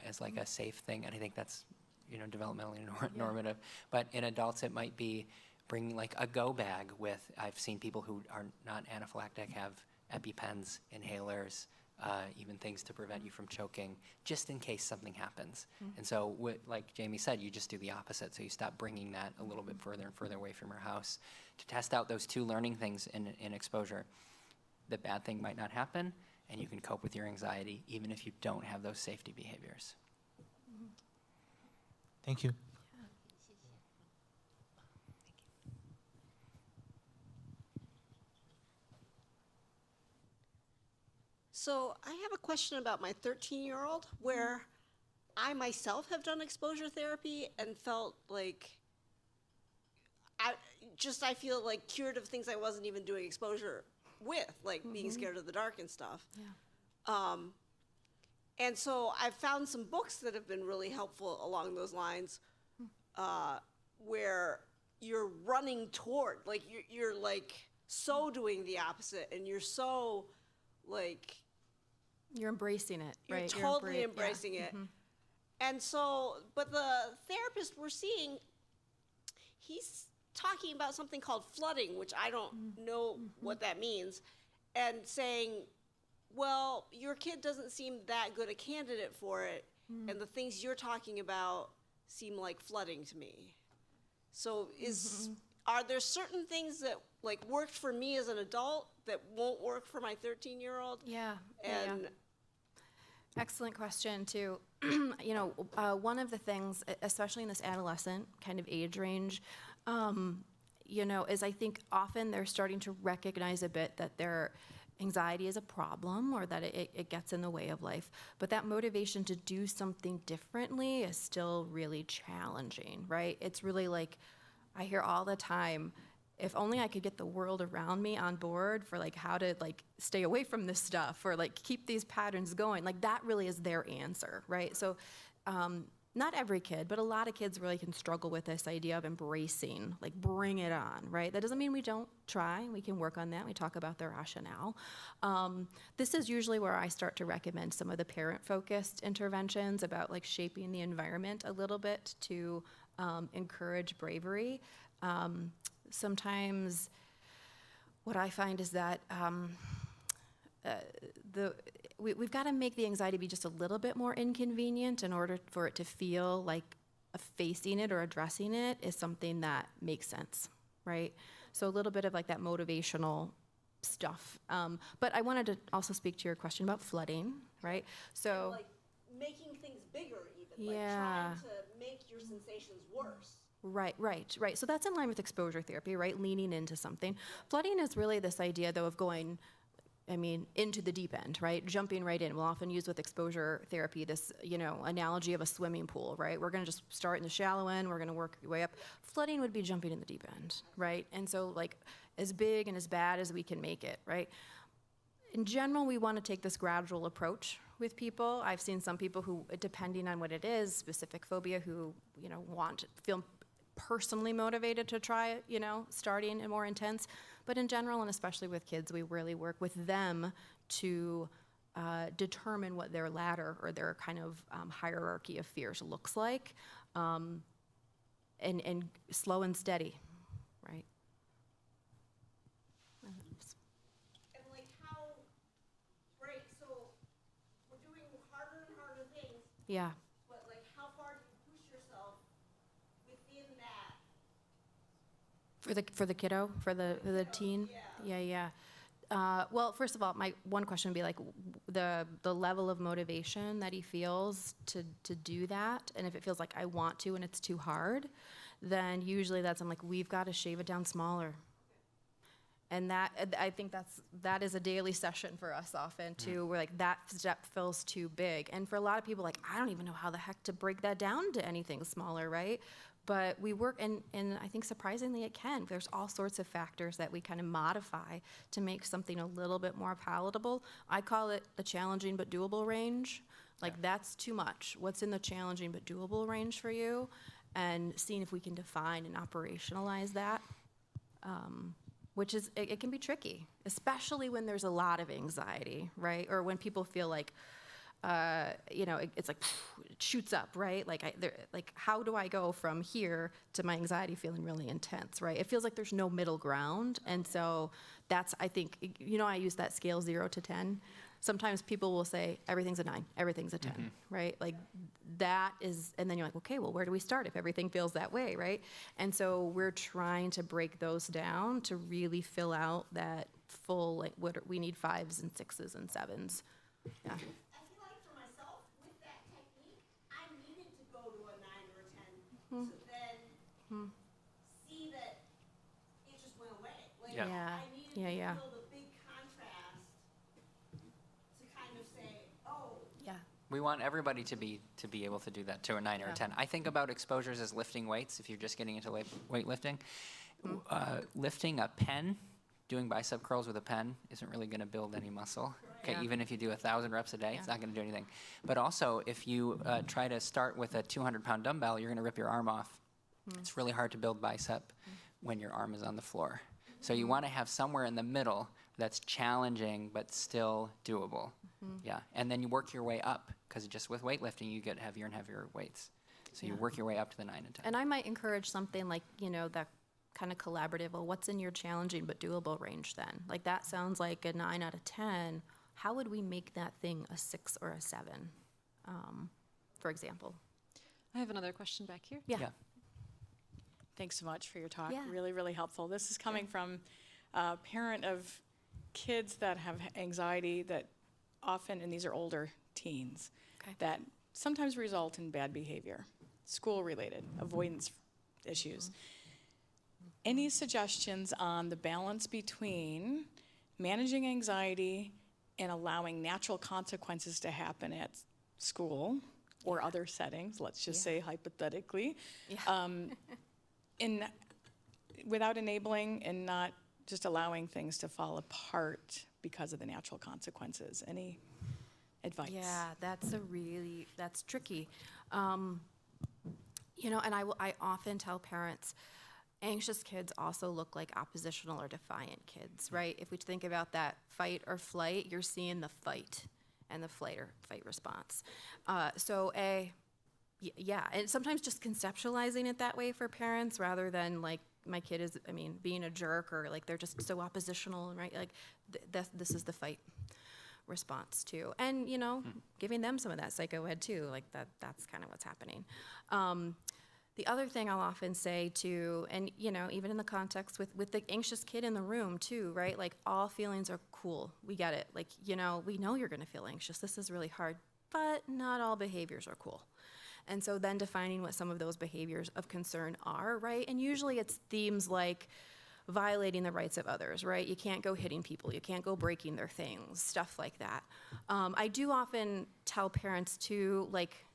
as like a safe thing, and I think that's developmentally normative. But in adults, it might be bringing like a go bag with, I've seen people who are not anaphylactic have EpiPens, inhalers, even things to prevent you from choking, just in case something happens. And so, like Jamie said, you just do the opposite. So you stop bringing that a little bit further and further away from your house to test out those two learning things in exposure. The bad thing might not happen, and you can cope with your anxiety even if you don't have those safety behaviors. Thank you. So I have a question about my 13-year-old, where I myself have done exposure therapy and felt like I feel like cured of things I wasn't even doing exposure with, like being scared of the dark and stuff. Yeah. And so I've found some books that have been really helpful along those lines, where you're running toward, like you're like so doing the opposite, and you're so like You're embracing it, You're right? totally yeah. embracing it. And so, but the therapist we're seeing, he's talking about something called flooding, which I don't know what that means, and saying, well, your kid doesn't seem that good a candidate for it, and the things you're talking about seem like flooding to me. So are there certain things that like worked for me as an adult that won't work for my 13-year-old? Yeah. And Excellent question, too. One of the things, especially in this adolescent kind of age range, is I think often they're starting to recognize a bit that their anxiety is a problem or that it gets in the way of life. But that motivation to do something differently is still really challenging, right? It's really like, I hear all the time, if only I could get the world around me on board for like how to like stay away from this stuff or like keep these patterns going, like that really is their answer, right? So not every kid, but a lot of kids really can struggle with this idea of embracing, like bring it on, right? That doesn't mean we don't try. We can work on that. We talk about the rationale. This is usually where I start to recommend some of the parent-focused interventions about like shaping the environment a little bit to encourage bravery. Sometimes what I find is that we've got to make the anxiety be just a little bit more inconvenient in order for it to feel like facing it or addressing it is something that makes sense, right? So a little bit of like that motivational stuff. But I wanted to also speak to your question about flooding, right? So like making things bigger even, like Yeah. trying to make your sensations worse. Right. So that's in line with exposure therapy, right? Leaning into something. Flooding is really this idea, though, of going, into the deep end, right? Jumping right in. We'll often use with exposure therapy this, analogy of a swimming pool, right? We're going to just start in the shallow end. We're going to work your way up. Flooding would be jumping in the deep end, right? And so, like, as big and as bad as we can make it, right? In general, we want to take this gradual approach with people. I've seen some people who, depending on what it is, specific phobia, who, feel personally motivated to try, starting and more intense. But in general, and especially with kids, we really work with them to determine what their ladder or their kind of hierarchy of fears looks like, and slow and steady, right? And like how, right, so we're doing harder and harder things, Yeah. but like how far do you push yourself within that? For the kiddo, for the teen? Yeah. Well, first of all, my one question would be like the level of motivation that he feels to do that, and if it feels like I want to and it's too hard, then usually I'm like, we've got to shave it down smaller. And that, I think that is a daily session for us often too, where like that step feels too big. And for a lot of people, like, I don't even know how the heck to break that down to anything smaller, right? But we work, and I think surprisingly it can. There's all sorts of factors that we kind of modify to make something a little bit more palatable. I call it the challenging but doable range. Like, that's too much. What's in the challenging but doable range for you? And seeing if we can define and operationalize that, which is, it can be tricky, especially when there's a lot of anxiety, right? Or when people feel like, it's like it shoots up, right? Like how do I go from here to my anxiety feeling really intense, right? It feels like there's no middle ground, and so that's, I think, I use that scale 0 to 10. Sometimes people will say everything's a 9, everything's a 10, right? Like that is, and then you're like, okay, well, where do we start if everything feels that way, right? And so we're trying to break those down to really fill out that full, like, we need 5s and 6s and 7s. Yeah. I feel like for myself, with that technique, I needed to go to a 9 or a 10 to then see that it just went away. Like, Yeah. I needed Yeah. to feel the big contrast to kind of say, oh, Yeah. We want everybody to be able to do that to a 9 or a 10. I think about exposures as lifting weights. If you're just getting into weightlifting, lifting a pen, doing bicep curls with a pen isn't really going to build any muscle. Okay, Yeah. even if you do 1,000 reps a day, it's Yeah. not going to do anything. But also, if you try to start with a 200-pound dumbbell, you're going to rip your arm off. It's really hard to build bicep when your arm is on the floor. So you want to have somewhere in the middle that's challenging but still doable. Yeah, and then you work your way up, because just with weightlifting, you get heavier and heavier weights. So you work your way up to the 9 and 10. And I might encourage something like, that kind of collaborative, well, what's in your challenging but doable range then? Like that sounds like a 9 out of 10. How would we make that thing a 6 or a 7, for example? I have another question back here. Yeah. Yeah. Thanks so much for your talk. Yeah. Really, really helpful. This is coming from a parent of kids that have anxiety that often, and these are older teens, Okay. that sometimes result in bad behavior, school-related, avoidance issues. Any suggestions on the balance between managing anxiety and allowing natural consequences to happen at school or other settings, let's just say hypothetically, in without enabling and not just allowing things to fall apart because of the natural consequences? Any advice? Yeah, that's tricky. And I often tell parents, anxious kids also look like oppositional or defiant kids, right? If we think about that fight or flight, you're seeing the fight and the flight or fight response. And sometimes just conceptualizing it that way for parents rather than like my kid is, being a jerk or like they're just so oppositional, right? Like this is the fight response too. And, giving them some of that psycho-ed too, like that's kind of what's happening. The other thing I'll often say too, and even in the context with the anxious kid in the room too, right? Like all feelings are cool. We get it. Like, we know you're gonna feel anxious. This is really hard, but not all behaviors are cool. And so then defining what some of those behaviors of concern are, right? And usually it's themes like violating the rights of others, right? You can't go hitting people, you can't go breaking their things, stuff like that. I do often tell parents too, like,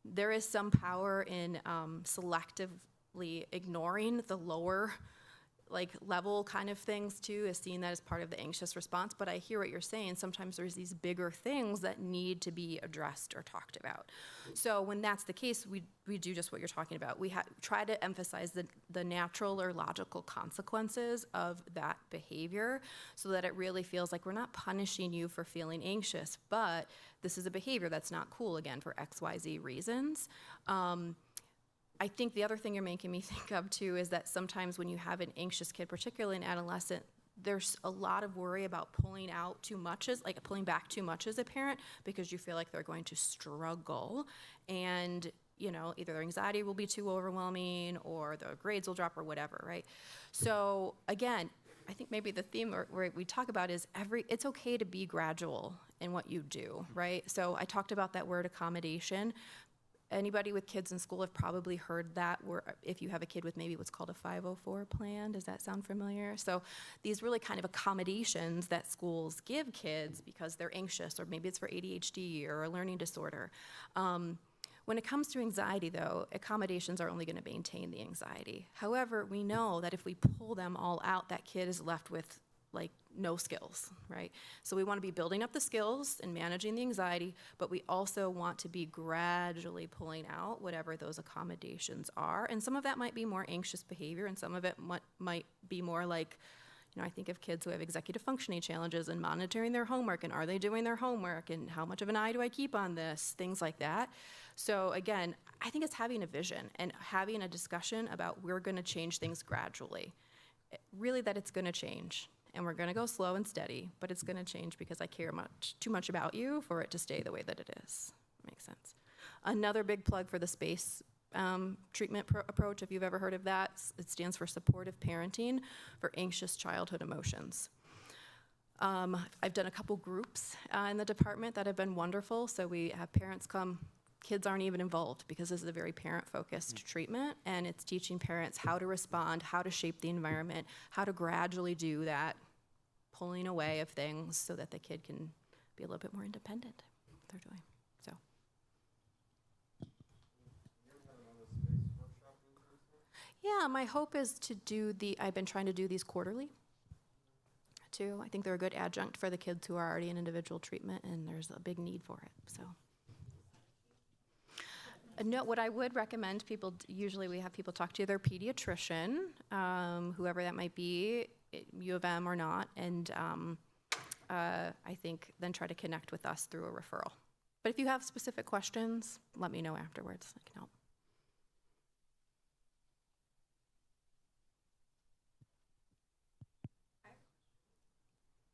there is some power in selectively ignoring the lower level kind of things too, is seeing that as part of the anxious response. But I hear what you're saying. Sometimes there's these bigger things that need to be addressed or talked about. So when that's the case, we do just what you're talking about. We try to emphasize the natural or logical consequences of that behavior so that it really feels like we're not punishing you for feeling anxious, but this is a behavior that's not cool, again, for XYZ reasons. I think the other thing you're making me think of too is that sometimes when you have an anxious kid, particularly an adolescent, there's a lot of worry about pulling pulling back too much as a parent because you feel like they're going to struggle and either their anxiety will be too overwhelming or the grades will drop or whatever, right? So again, I think maybe the theme where we talk about is it's okay to be gradual in what you do, right? So I talked about that word accommodation. Anybody with kids in school have probably heard that word if you have a kid with maybe what's called a 504 plan. Does that sound familiar? So these really kind of accommodations that schools give kids because they're anxious, or maybe it's for ADHD or a learning disorder. When it comes to anxiety, though, accommodations are only going to maintain the anxiety. However, we know that if we pull them all out, that kid is left with no skills, right? So we want to be building up the skills and managing the anxiety, but we also want to be gradually pulling out whatever those accommodations are. And some of that might be more anxious behavior, and some of it might be more like, I think of kids who have executive functioning challenges and monitoring their homework, and are they doing their homework, and how much of an eye do I keep on this, things like that. So again, I think it's having a vision and having a discussion about we're going to change things gradually. Really that it's going to change. And we're going to go slow and steady, but it's going to change because I care too much about you for it to stay the way that it is. Makes sense. Another big plug for the SPACE treatment approach, if you've ever heard of that. It stands for Supportive Parenting for Anxious Childhood Emotions. I've done a couple groups in the department that have been wonderful. So we have parents come. Kids aren't even involved because this is a very parent-focused treatment, and it's teaching parents how to respond, how to shape the environment, how to gradually do that pulling away of things so that the kid can be a little bit more independent in what they're doing. So. Yeah, my hope is to I've been trying to do these quarterly too. I think they're a good adjunct for the kids who are already in individual treatment, and there's a big need for it, so. No, what I would recommend people, usually we have people talk to their pediatrician, whoever that might be, U of M or not, and I think, then try to connect with us through a referral. But if you have specific questions, let me know afterwards. I can help.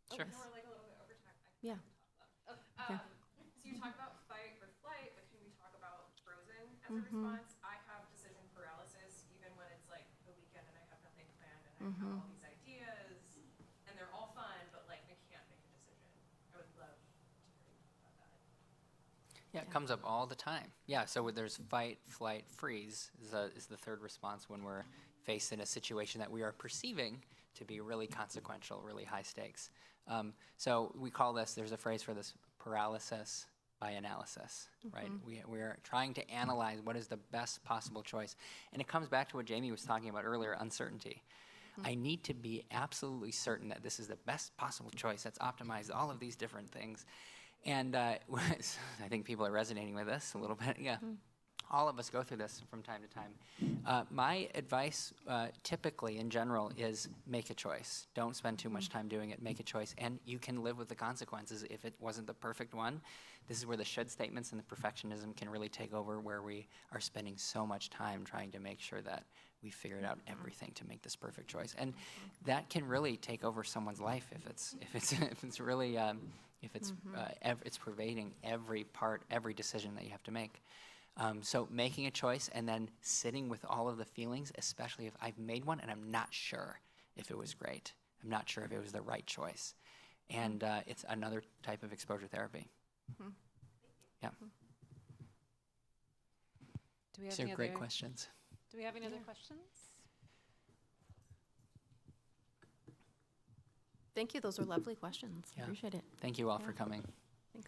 Sure. I know we're like a little bit over time. Yeah. So you talk about fight or flight, but can we talk about frozen as a response? I have decision paralysis even when it's like the weekend and I have nothing planned and I have all these ideas and they're all fun, but like I can't make a decision. I would love to hear you talk about that. Yeah, it comes up all the time. Yeah, so there's fight, flight, freeze is the third response when we're faced in a situation that we are perceiving to be really consequential, really high stakes. So we call this, there's a phrase for this, paralysis by analysis, right? We're trying to analyze what is the best possible choice. And it comes back to what Jamie was talking about earlier, uncertainty. I need to be absolutely certain that this is the best possible choice that's optimized all of these different things. And I think people are resonating with this a little bit, yeah. All of us go through this from time to time. My advice, typically in general, is make a choice. Don't spend too much time doing it. Make a choice, and you can live with the consequences if it wasn't the perfect one. This is where the should statements and the perfectionism can really take over, where we are spending so much time trying to make sure that we figured out everything to make this perfect choice, and that can really take over someone's life if it's really it's pervading every part, every decision that you have to make. So making a choice and then sitting with all of the feelings, especially if I've made one and I'm not sure if it was great. I'm not sure if it was the right choice. And it's another type of exposure therapy. Yeah. Do we have These are any great other questions. Do we have any other questions? Thank you. Those were lovely questions. Yeah. Appreciate it. Thank you all for coming.